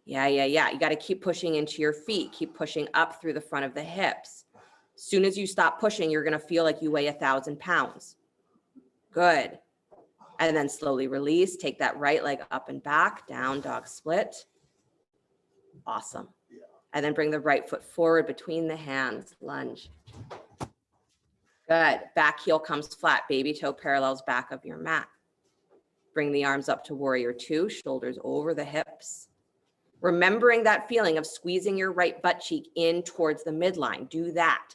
Yeah. You got to keep pushing into your feet. Keep pushing up through the front of the hips. As soon as you stop pushing, you're going to feel like you weigh 1,000 pounds. Good. And then slowly release. Take that right leg up and back, down dog split. Awesome. And then bring the right foot forward between the hands, lunge. Good. Back heel comes flat, baby toe parallels back of your mat. Bring the arms up to warrior two, shoulders over the hips. Remembering that feeling of squeezing your right butt cheek in towards the midline, do that.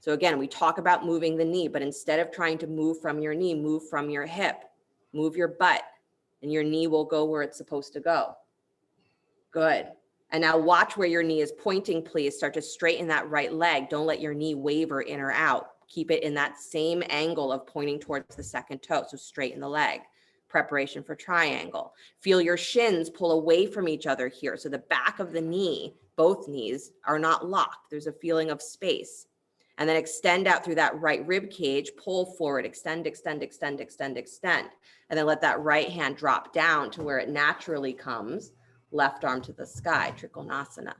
So again, we talk about moving the knee, but instead of trying to move from your knee, move from your hip, move your butt, and your knee will go where it's supposed to go. Good. And now watch where your knee is pointing, please. Start to straighten that right leg. Don't let your knee waver in or out. Keep it in that same angle of pointing towards the second toe. So straighten the leg. Preparation for triangle. Feel your shins pull away from each other here. So the back of the knee, both knees, are not locked. There's a feeling of space. And then extend out through that right rib cage, pull forward, extend, extend, extend, extend, extend. And then let that right hand drop down to where it naturally comes. Left arm to the sky, Trikonasana.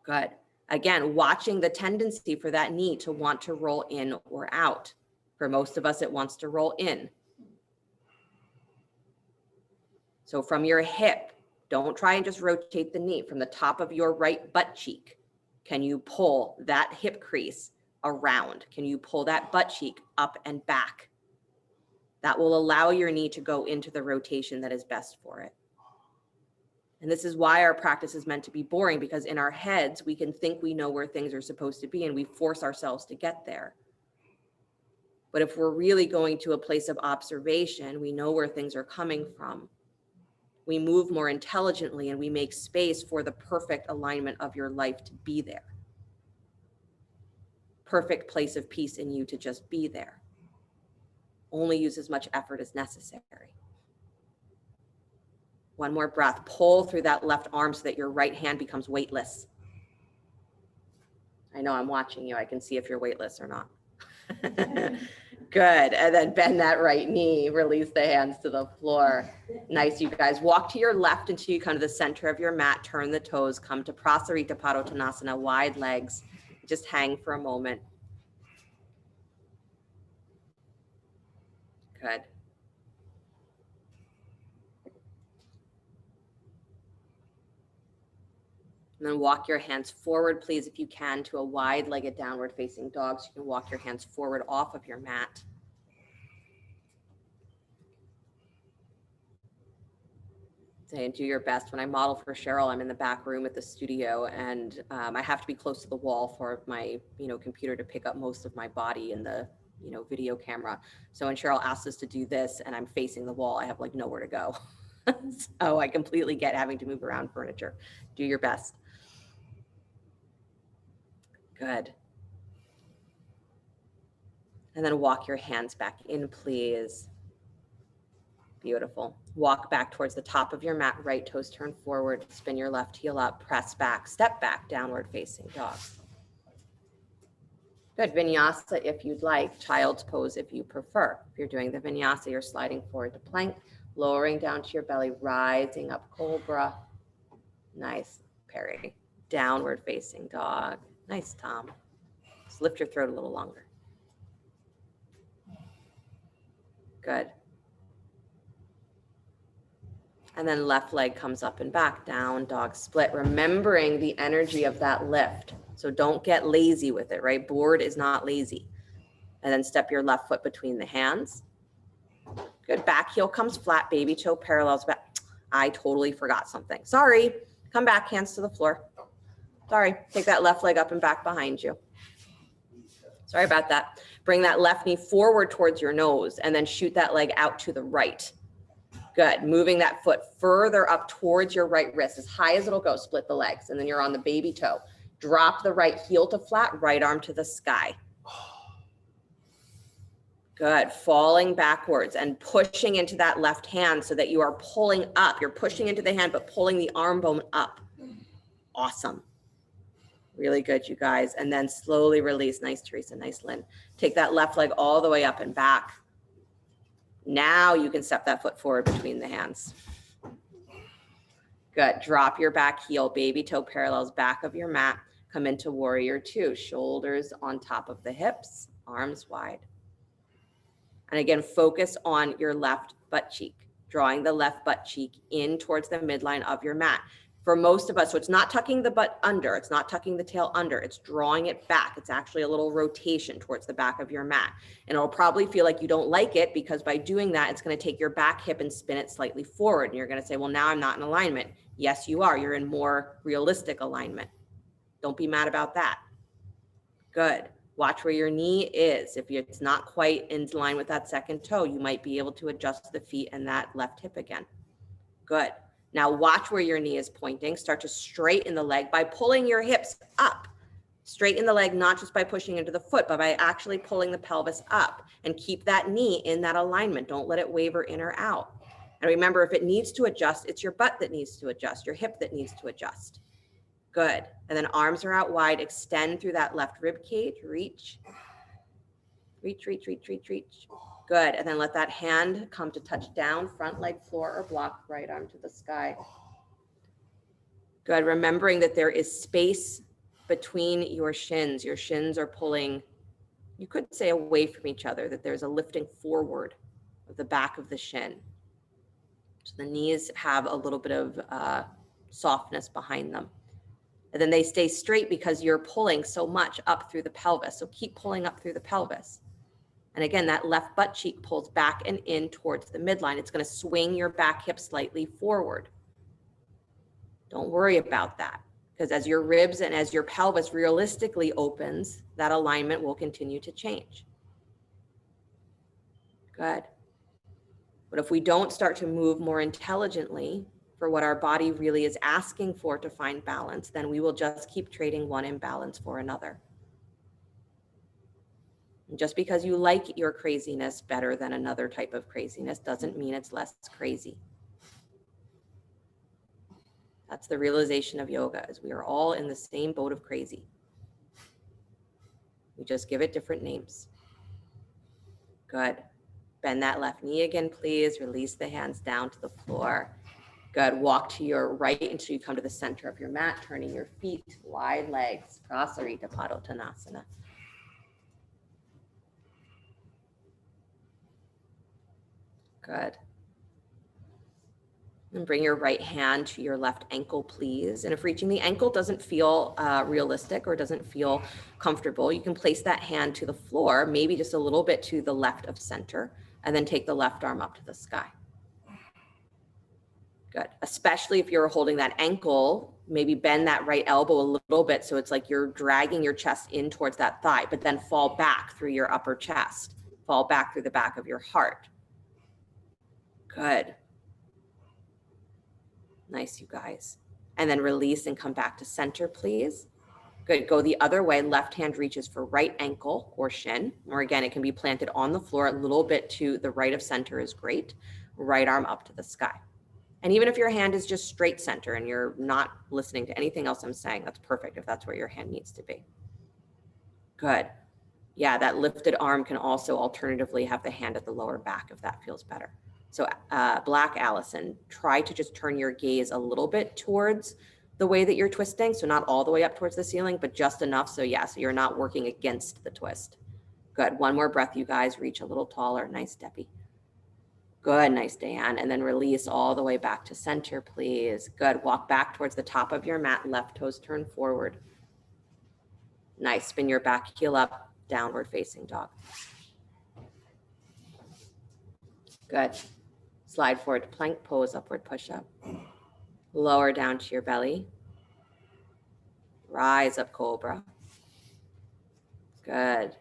Good. Again, watching the tendency for that knee to want to roll in or out. For most of us, it wants to roll in. So from your hip, don't try and just rotate the knee. From the top of your right butt cheek, can you pull that hip crease around? Can you pull that butt cheek up and back? That will allow your knee to go into the rotation that is best for it. And this is why our practice is meant to be boring, because in our heads, we can think we know where things are supposed to be and we force ourselves to get there. But if we're really going to a place of observation, we know where things are coming from. We move more intelligently and we make space for the perfect alignment of your life to be there. Perfect place of peace in you to just be there. Only use as much effort as necessary. One more breath. Pull through that left arm so that your right hand becomes weightless. I know I'm watching you. I can see if you're weightless or not. Good. And then bend that right knee. Release the hands to the floor. Nice, you guys. Walk to your left until you come to the center of your mat. Turn the toes. Come to Prasarita Padottanasana. Wide legs. Just hang for a moment. Good. And then walk your hands forward, please, if you can, to a wide-legged downward facing dog. So you can walk your hands forward off of your mat. And do your best. When I model for Cheryl, I'm in the back room at the studio, and I have to be close to the wall for my, computer to pick up most of my body in the, video camera. So when Cheryl asks us to do this and I'm facing the wall, I have like nowhere to go. So I completely get having to move around furniture. Do your best. Good. And then walk your hands back in, please. Beautiful. Walk back towards the top of your mat, right toes turn forward, spin your left heel up, press back, step back, downward facing dog. Good. Vinyasa if you'd like, child's pose if you prefer. If you're doing the vinyasa, you're sliding forward to plank, lowering down to your belly, rising up cobra. Nice. Parry. Downward facing dog. Nice, Tom. Just lift your throat a little longer. Good. And then left leg comes up and back, down dog split, remembering the energy of that lift. So don't get lazy with it, right? Bored is not lazy. And then step your left foot between the hands. Good. Back heel comes flat, baby toe parallels back. I totally forgot something. Sorry. Come back, hands to the floor. Sorry, take that left leg up and back behind you. Sorry about that. Bring that left knee forward towards your nose and then shoot that leg out to the right. Good. Moving that foot further up towards your right wrist, as high as it'll go. Split the legs, and then you're on the baby toe. Drop the right heel to flat, right arm to the sky. Good. Falling backwards and pushing into that left hand so that you are pulling up. You're pushing into the hand, but pulling the arm bone up. Awesome. Really good, you guys. And then slowly release. Nice, Teresa. Nice, Lynn. Take that left leg all the way up and back. Now you can step that foot forward between the hands. Good. Drop your back heel. Baby toe parallels back of your mat. Come into warrior two. Shoulders on top of the hips, arms wide. And again, focus on your left butt cheek, drawing the left butt cheek in towards the midline of your mat. For most of us, so it's not tucking the butt under, it's not tucking the tail under, it's drawing it back. It's actually a little rotation towards the back of your mat. And it'll probably feel like you don't like it because by doing that, it's going to take your back hip and spin it slightly forward. And you're going to say, well, now I'm not in alignment. Yes, you are. You're in more realistic alignment. Don't be mad about that. Good. Watch where your knee is. If it's not quite in line with that second toe, you might be able to adjust the feet and that left hip again. Good. Now watch where your knee is pointing. Start to straighten the leg by pulling your hips up. Straighten the leg, not just by pushing into the foot, but by actually pulling the pelvis up, and keep that knee in that alignment. Don't let it waver in or out. And remember, if it needs to adjust, it's your butt that needs to adjust, your hip that needs to adjust. Good. And then arms are out wide. Extend through that left rib cage. Reach. Reach, reach, reach, reach, reach. Good. And then let that hand come to touch down, front leg floor or block, right arm to the sky. Good. Remembering that there is space between your shins. Your shins are pulling, you could say, away from each other, that there's a lifting forward of the back of the shin. So the knees have a little bit of softness behind them. And then they stay straight because you're pulling so much up through the pelvis. So keep pulling up through the pelvis. And again, that left butt cheek pulls back and in towards the midline. It's going to swing your back hip slightly forward. Don't worry about that, because as your ribs and as your pelvis realistically opens, that alignment will continue to change. Good. But if we don't start to move more intelligently for what our body really is asking for to find balance, then we will just keep trading one imbalance for another. And just because you like your craziness better than another type of craziness doesn't mean it's less crazy. That's the realization of yoga, is we are all in the same boat of crazy. We just give it different names. Good. Bend that left knee again, please. Release the hands down to the floor. Good. Walk to your right until you come to the center of your mat, turning your feet, wide legs, Prasarita Padottanasana. Good. And bring your right hand to your left ankle, please. And if reaching the ankle doesn't feel realistic or doesn't feel comfortable, you can place that hand to the floor, maybe just a little bit to the left of center, and then take the left arm up to the sky. Good. Especially if you're holding that ankle, maybe bend that right elbow a little bit so it's like you're dragging your chest in towards that thigh, but then fall back through your upper chest. Fall back through the back of your heart. Good. Nice, you guys. And then release and come back to center, please. Good. Go the other way. Left hand reaches for right ankle or shin, or again, it can be planted on the floor. A little bit to the right of center is great. Right arm up to the sky. And even if your hand is just straight center and you're not listening to anything else I'm saying, that's perfect if that's where your hand needs to be. Good. Yeah, that lifted arm can also alternatively have the hand at the lower back if that feels better. So Black Allison, try to just turn your gaze a little bit towards the way that you're twisting. So not all the way up towards the ceiling, but just enough. So yeah, so you're not working against the twist. Good. One more breath, you guys. Reach a little taller. Nice, Debbie. Good. Nice, Dan. And then release all the way back to center, please. Good. Walk back towards the top of your mat. Left toes turn forward. Nice. Spin your back heel up. Downward facing dog. Good. Slide forward to plank pose, upward push up. Lower down to your belly. Rise up, cobra. Good.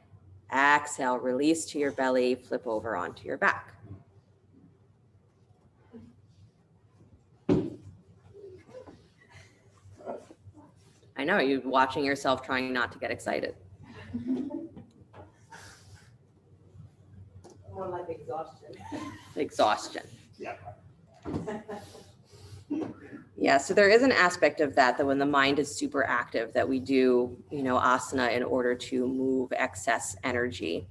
Exhale, release to your belly, flip over onto your back. I know, you're watching yourself trying not to get excited. More like exhaustion. Exhaustion. Yeah. Yeah, so there is an aspect of that when the mind is super active, that we do, asana in order to move excess energy,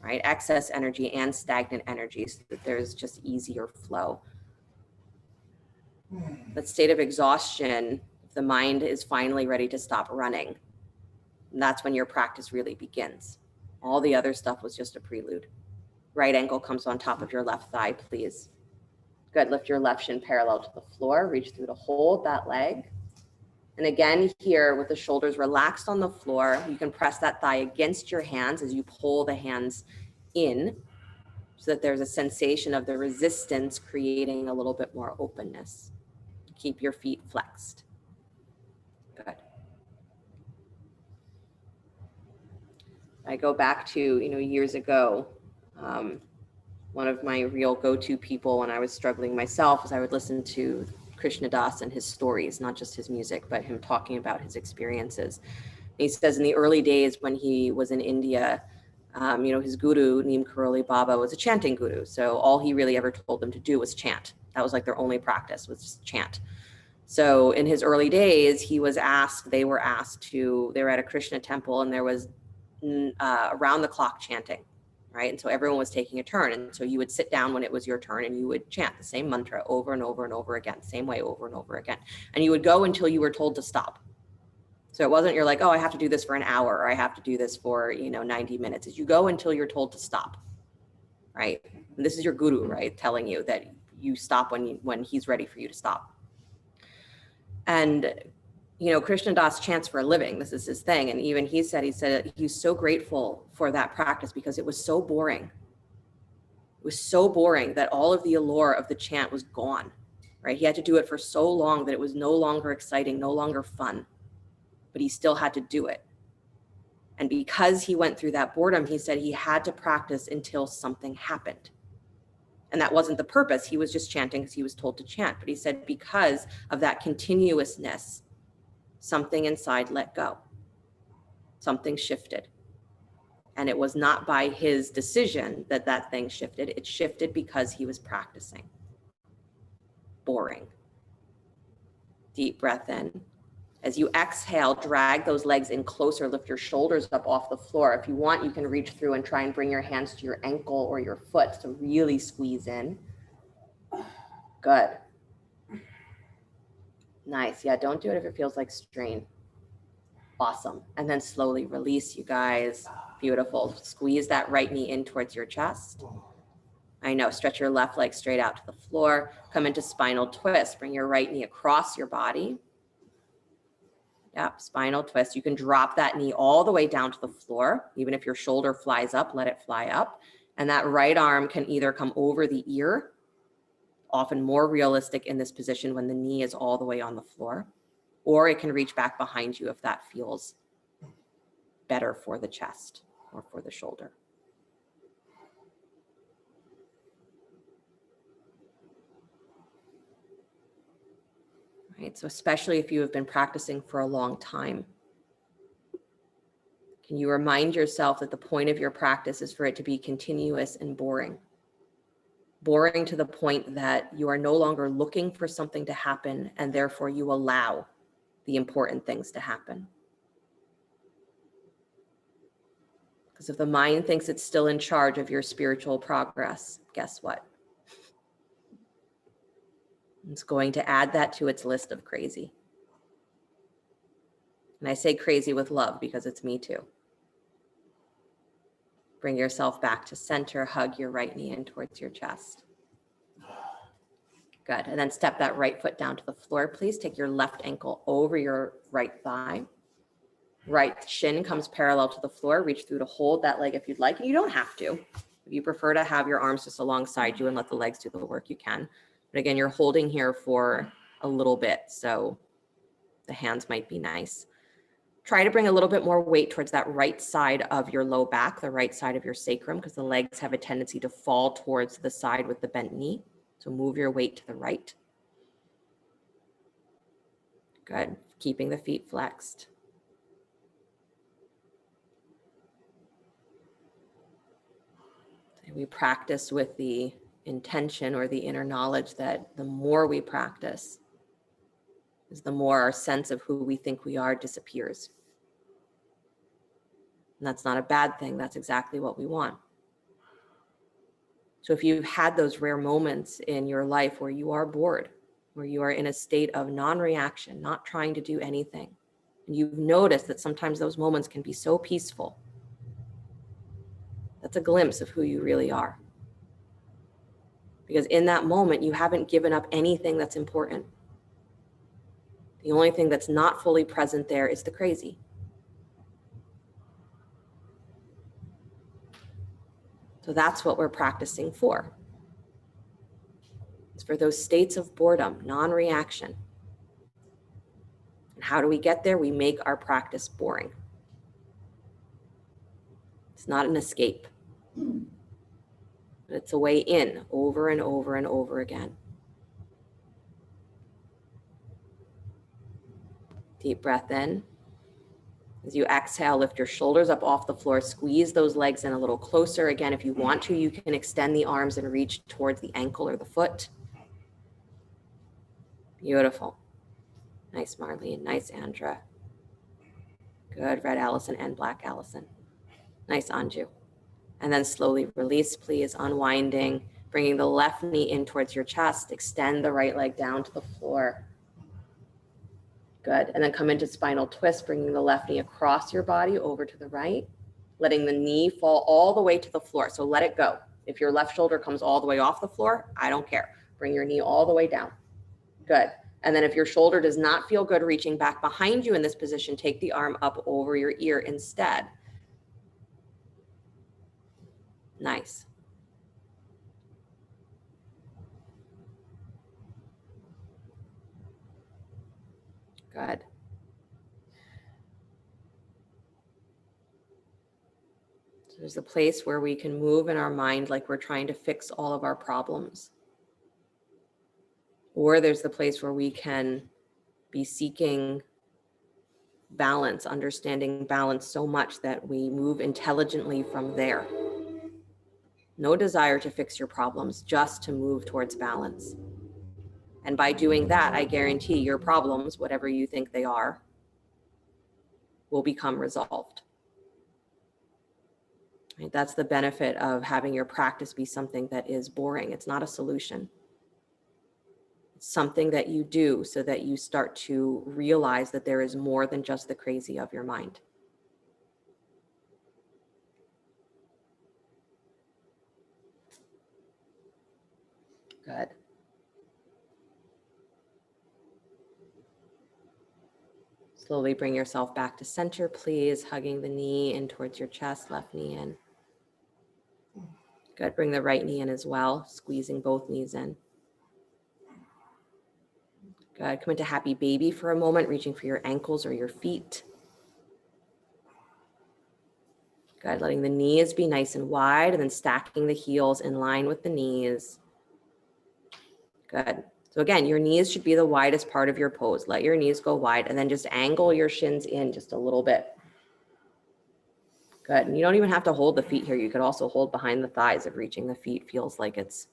right? Excess energy and stagnant energy, so that there's just easier flow. That state of exhaustion, the mind is finally ready to stop running. And that's when your practice really begins. All the other stuff was just a prelude. Right ankle comes on top of your left thigh, please. Good, lift your left shin parallel to the floor, reach through to hold that leg. And again, here with the shoulders relaxed on the floor, you can press that thigh against your hands as you pull the hands in, so that there's a sensation of the resistance creating a little bit more openness. Keep your feet flexed. Good. I go back to, years ago, one of my real go-to people when I was struggling myself is I would listen to Krishna Das and his stories, not just his music, but him talking about his experiences. He says in the early days when he was in India, his guru, Neem Karoli Baba, was a chanting guru. So all he really ever told them to do was chant. That was like their only practice, was just chant. So in his early days, they were at a Krishna temple, and there was around the clock chanting, right? And so everyone was taking a turn. And so you would sit down when it was your turn and you would chant the same mantra over and over and over again, same way over and over again. And you would go until you were told to stop. So it wasn't you're like, oh, I have to do this for an hour, or I have to do this for, 90 minutes. As you go until you're told to stop, right? And this is your guru, right? Telling you that you stop when he's ready for you to stop. And Krishna Das chants for a living. This is his thing. And even he said he's so grateful for that practice because it was so boring. It was so boring that all of the allure of the chant was gone, right? He had to do it for so long that it was no longer exciting, no longer fun, but he still had to do it. And because he went through that boredom, he said he had to practice until something happened. And that wasn't the purpose. He was just chanting because he was told to chant. But he said because of that continuousness, something inside let go. Something shifted. And it was not by his decision that thing shifted. It shifted because he was practicing. Boring. Deep breath in. As you exhale, drag those legs in closer, lift your shoulders up off the floor. If you want, you can reach through and try and bring your hands to your ankle or your foot to really squeeze in. Good. Nice. Yeah, don't do it if it feels like strain. Awesome. And then slowly release, you guys. Beautiful. Squeeze that right knee in towards your chest. I know. Stretch your left leg straight out to the floor. Come into spinal twist. Bring your right knee across your body. Yep, spinal twist. You can drop that knee all the way down to the floor. Even if your shoulder flies up, let it fly up. And that right arm can either come over the ear, often more realistic in this position when the knee is all the way on the floor, or it can reach back behind you if that feels better for the chest or for the shoulder. Right, so especially if you have been practicing for a long time, can you remind yourself that the point of your practice is for it to be continuous and boring? Boring to the point that you are no longer looking for something to happen, and therefore you allow the important things to happen. Because if the mind thinks it's still in charge of your spiritual progress, guess what? It's going to add that to its list of crazy. And I say crazy with love because it's me too. Bring yourself back to center, hug your right knee in towards your chest. Good, and then step that right foot down to the floor. Please take your left ankle over your right thigh. Right shin comes parallel to the floor. Reach through to hold that leg if you'd like. And you don't have to. If you prefer to have your arms just alongside you and let the legs do the work, you can. But again, you're holding here for a little bit, so the hands might be nice. Try to bring a little bit more weight towards that right side of your low back, the right side of your sacrum, because the legs have a tendency to fall towards the side with the bent knee. So move your weight to the right. Good. Keeping the feet flexed. We practice with the intention or the inner knowledge that the more we practice, is the more our sense of who we think we are disappears. And that's not a bad thing. That's exactly what we want. So if you've had those rare moments in your life where you are bored, where you are in a state of non-reaction, not trying to do anything, and you've noticed that sometimes those moments can be so peaceful, that's a glimpse of who you really are. Because in that moment, you haven't given up anything that's important. The only thing that's not fully present there is the crazy. So that's what we're practicing for. It's for those states of boredom, non-reaction. And how do we get there? We make our practice boring. It's not an escape, but it's a way in over and over and over again. Deep breath in. As you exhale, lift your shoulders up off the floor, squeeze those legs in a little closer. Again, if you want to, you can extend the arms and reach towards the ankle or the foot. Beautiful. Nice, Marlene. Nice, Andra. Good, Red Allison and Black Allison. Nice, Anju. And then slowly release, please, unwinding, bringing the left knee in towards your chest. Extend the right leg down to the floor. Good. And then come into spinal twist, bringing the left knee across your body over to the right, letting the knee fall all the way to the floor. So let it go. If your left shoulder comes all the way off the floor, I don't care. Bring your knee all the way down. Good. And then if your shoulder does not feel good reaching back behind you in this position, take the arm up over your ear instead. Nice. Good. So there's a place where we can move in our mind like we're trying to fix all of our problems. Or there's the place where we can be seeking balance, understanding balance so much that we move intelligently from there. No desire to fix your problems, just to move towards balance. And by doing that, I guarantee your problems, whatever you think they are, will become resolved. Right? That's the benefit of having your practice be something that is boring. It's not a solution. It's something that you do so that you start to realize that there is more than just the crazy of your mind. Good. Slowly bring yourself back to center, please. Hugging the knee in towards your chest, left knee in. Good. Bring the right knee in as well, squeezing both knees in. Good. Come into happy baby for a moment, reaching for your ankles or your feet. Good. Letting the knees be nice and wide and then stacking the heels in line with the knees. Good. So again, your knees should be the widest part of your pose. Let your knees go wide and then just angle your shins in just a little bit. Good. And you don't even have to hold the feet here. You could also hold behind the thighs if reaching the feet feels like it's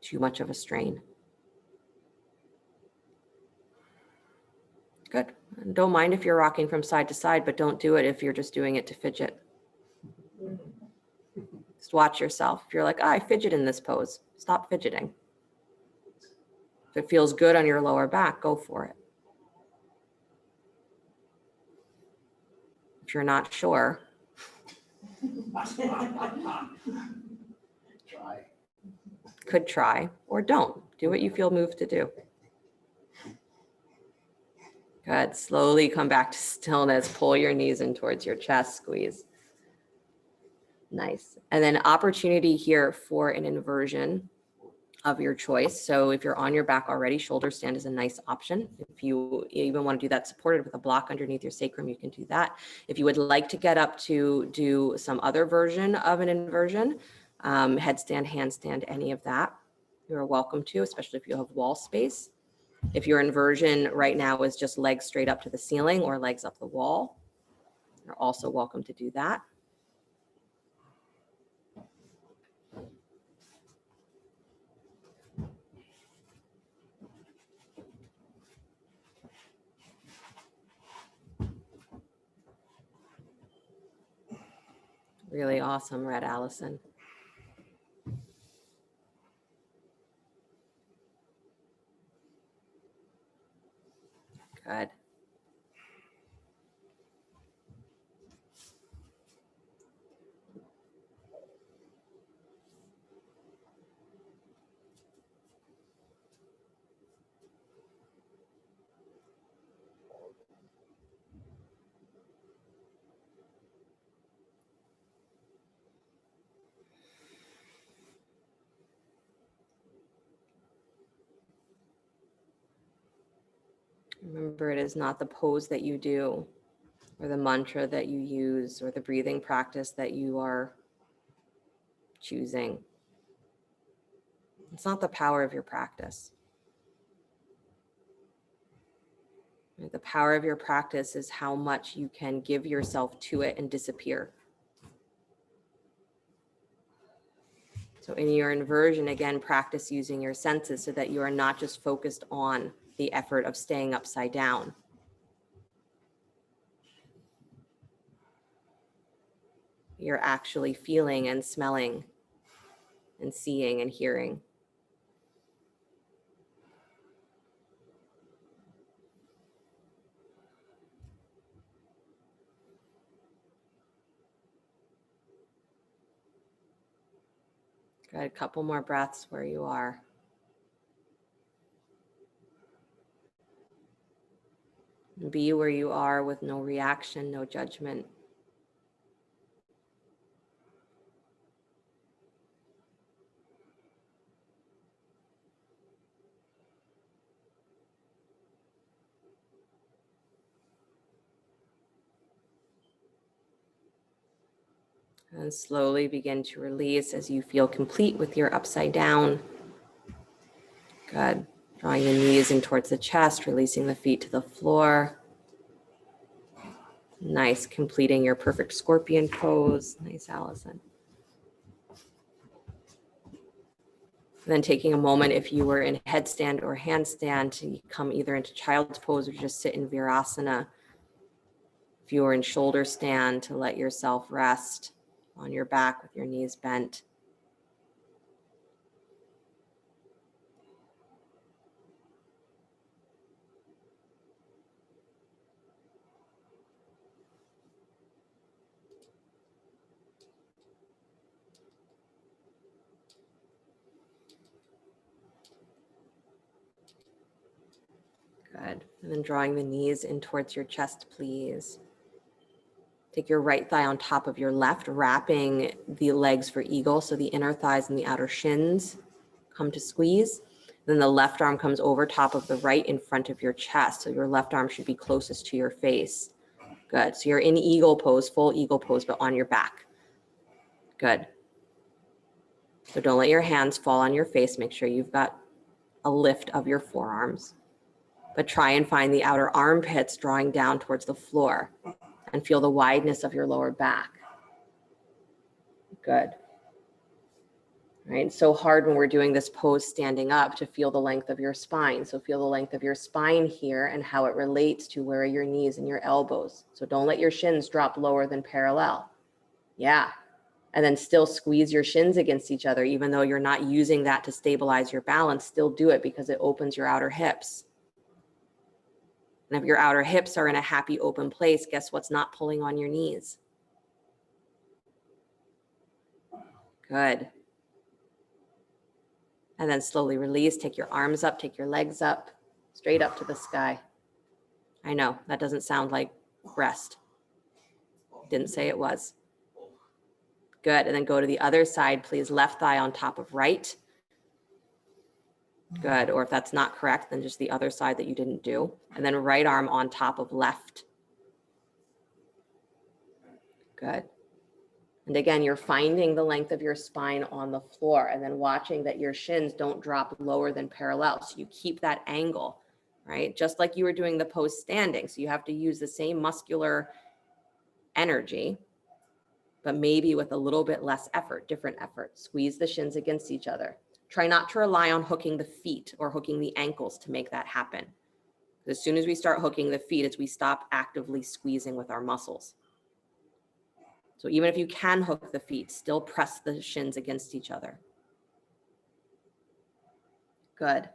too much of a strain. Good. And don't mind if you're rocking from side to side, but don't do it if you're just doing it to fidget. Just watch yourself. If you're like, I fidget in this pose, stop fidgeting. If it feels good on your lower back, go for it. If you're not sure, could try or don't. Do what you feel moved to do. Good. Slowly come back to stillness. Pull your knees in towards your chest. Squeeze. Nice. And then opportunity here for an inversion of your choice. So if you're on your back already, shoulder stand is a nice option. If you even want to do that supported with a block underneath your sacrum, you can do that. If you would like to get up to do some other version of an inversion, headstand, handstand, any of that, you're welcome to, especially if you have wall space. If your inversion right now is just legs straight up to the ceiling or legs up the wall, you're also welcome to do that. Really awesome, Red Allison. Good. Remember, it is not the pose that you do or the mantra that you use or the breathing practice that you are choosing. It's not the power of your practice. The power of your practice is how much you can give yourself to it and disappear. So in your inversion, again, practice using your senses so that you are not just focused on the effort of staying upside down. You're actually feeling and smelling and seeing and hearing. Good, a couple more breaths where you are. Be where you are with no reaction, no judgment. And slowly begin to release as you feel complete with your upside down. Good. Drawing the knees in towards the chest, releasing the feet to the floor. Nice, completing your perfect scorpion pose. Nice, Allison. And then taking a moment, if you were in headstand or handstand, to come either into child's pose or just sit in Virasana. If you were in shoulder stand, to let yourself rest on your back with your knees bent. Good. And then drawing the knees in towards your chest, please. Take your right thigh on top of your left, wrapping the legs for eagle. So the inner thighs and the outer shins come to squeeze. Then the left arm comes over top of the right in front of your chest. So your left arm should be closest to your face. Good. So you're in eagle pose, full eagle pose, but on your back. Good. So don't let your hands fall on your face. Make sure you've got a lift of your forearms. But try and find the outer armpits drawing down towards the floor and feel the wideness of your lower back. Good. Right? It's so hard when we're doing this pose standing up to feel the length of your spine. So feel the length of your spine here and how it relates to where are your knees and your elbows. So don't let your shins drop lower than parallel. Yeah. And then still squeeze your shins against each other, even though you're not using that to stabilize your balance. Still do it because it opens your outer hips. And if your outer hips are in a happy open place, guess what's not pulling on your knees? Good. And then slowly release, take your arms up, take your legs up, straight up to the sky. I know, that doesn't sound like rest. Didn't say it was. Good, and then go to the other side, please. Left thigh on top of right. Good. Or if that's not correct, then just the other side that you didn't do. And then right arm on top of left. Good. And again, you're finding the length of your spine on the floor and then watching that your shins don't drop lower than parallel. So you keep that angle, right? Just like you were doing the pose standing. So you have to use the same muscular energy, but maybe with a little bit less effort, different effort. Squeeze the shins against each other. Try not to rely on hooking the feet or hooking the ankles to make that happen. As soon as we start hooking the feet, it's we stop actively squeezing with our muscles. So even if you can hook the feet, still press the shins against each other. Good.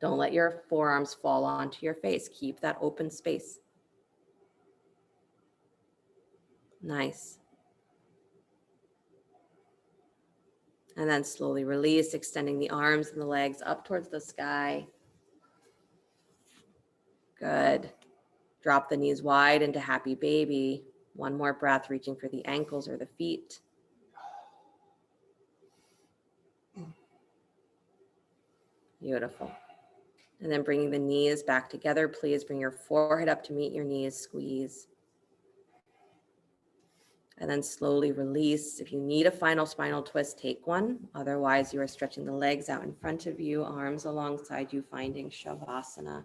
Don't let your forearms fall onto your face. Keep that open space. Nice. And then slowly release, extending the arms and the legs up towards the sky. Good. Drop the knees wide into happy baby. One more breath, reaching for the ankles or the feet. Beautiful. And then bringing the knees back together, please bring your forehead up to meet your knees, squeeze. And then slowly release. If you need a final spinal twist, take one. Otherwise, you are stretching the legs out in front of you, arms alongside you, finding Shavasana.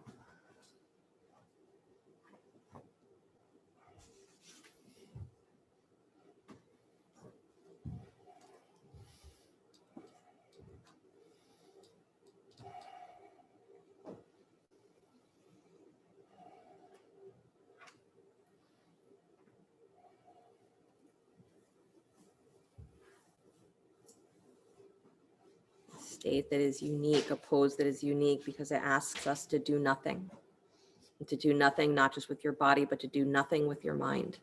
State that is unique, a pose that is unique because it asks us to do nothing. And to do nothing, not just with your body, but to do nothing with your mind.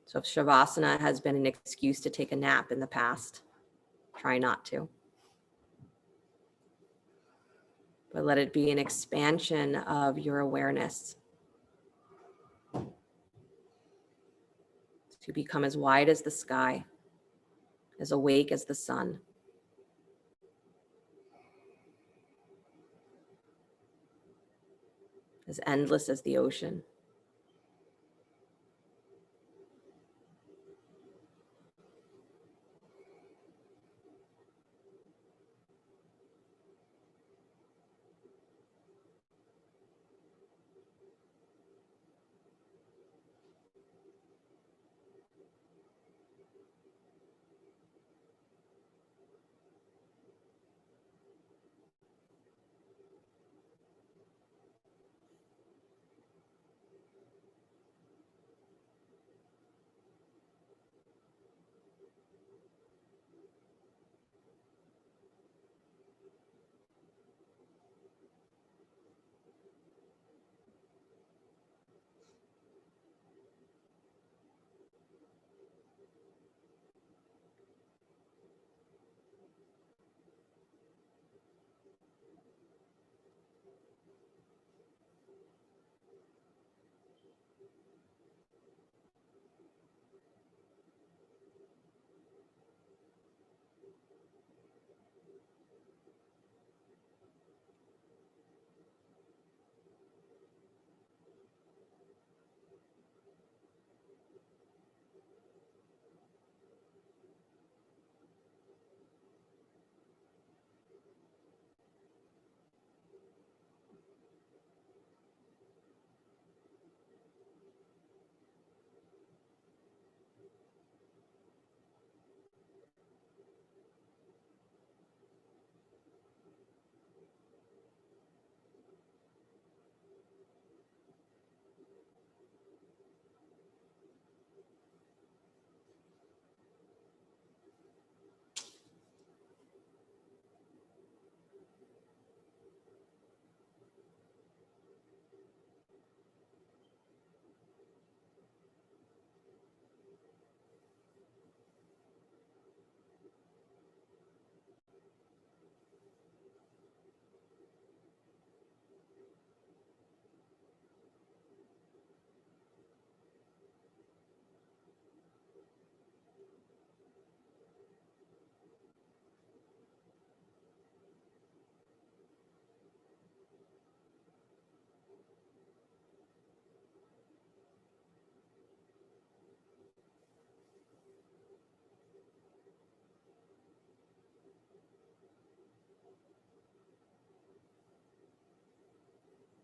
So if Shavasana has been an excuse to take a nap in the past, try not to. But let it be an expansion of your awareness to become as wide as the sky, as awake as the sun. As endless as the ocean.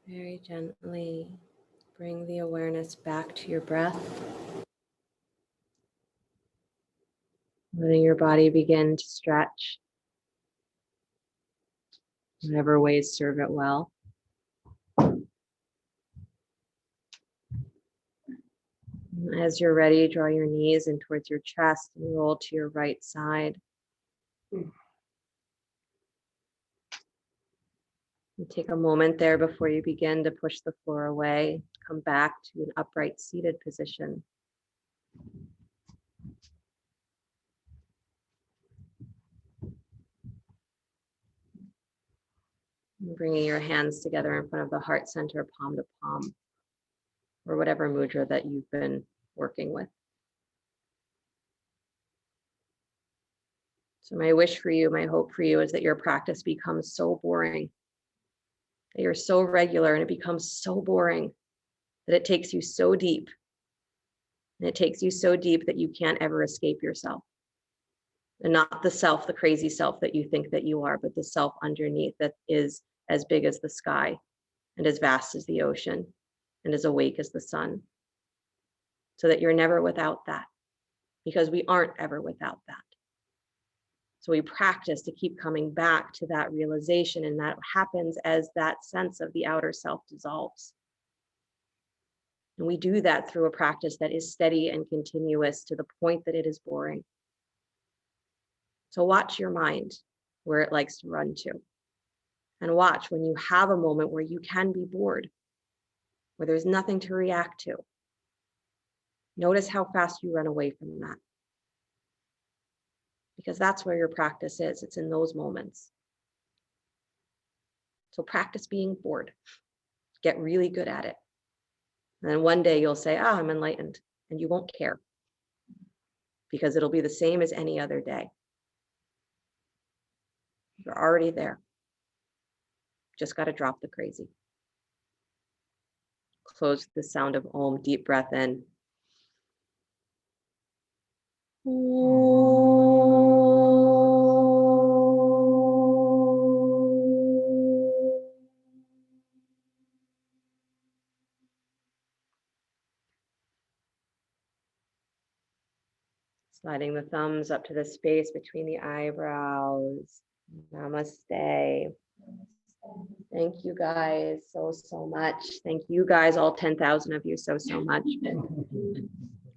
Very gently bring the awareness back to your breath. Letting your body begin to stretch, whatever ways serve it well. As you're ready, draw your knees in towards your chest and roll to your right side. And take a moment there before you begin to push the floor away. Come back to an upright seated position. And bringing your hands together in front of the heart center, palm to palm, or whatever mudra that you've been working with. So my wish for you, my hope for you is that your practice becomes so boring, that you're so regular and it becomes so boring that it takes you so deep. And it takes you so deep that you can't ever escape yourself. And not the self, the crazy self that you think that you are, but the self underneath that is as big as the sky and as vast as the ocean and as awake as the sun. So that you're never without that, because we aren't ever without that. So we practice to keep coming back to that realization, and that happens as that sense of the outer self dissolves. And we do that through a practice that is steady and continuous to the point that it is boring. So watch your mind where it likes to run to. And watch when you have a moment where you can be bored, where there's nothing to react to. Notice how fast you run away from that. Because that's where your practice is. It's in those moments. So practice being bored. Get really good at it. And then one day you'll say, I'm enlightened. And you won't care. Because it'll be the same as any other day. You're already there. Just got to drop the crazy. Close the sound of Om, deep breath in. Sliding the thumbs up to the space between the eyebrows. Namaste. Thank you guys so much. Thank you guys, all 10,000 of you so much.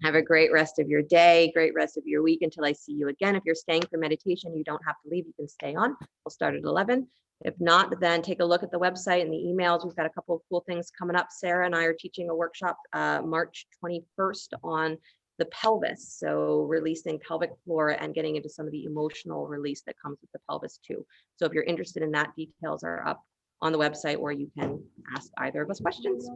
Have a great rest of your day, great rest of your week until I see you again. If you're staying for meditation, you don't have to leave, you can stay on. We'll start at 11. If not, then take a look at the website and the emails. We've got a couple of cool things coming up. Sarah and I are teaching a workshop March 21st on the pelvis. So releasing pelvic floor and getting into some of the emotional release that comes with the pelvis too. So if you're interested in that, details are up on the website, or you can ask either of us questions.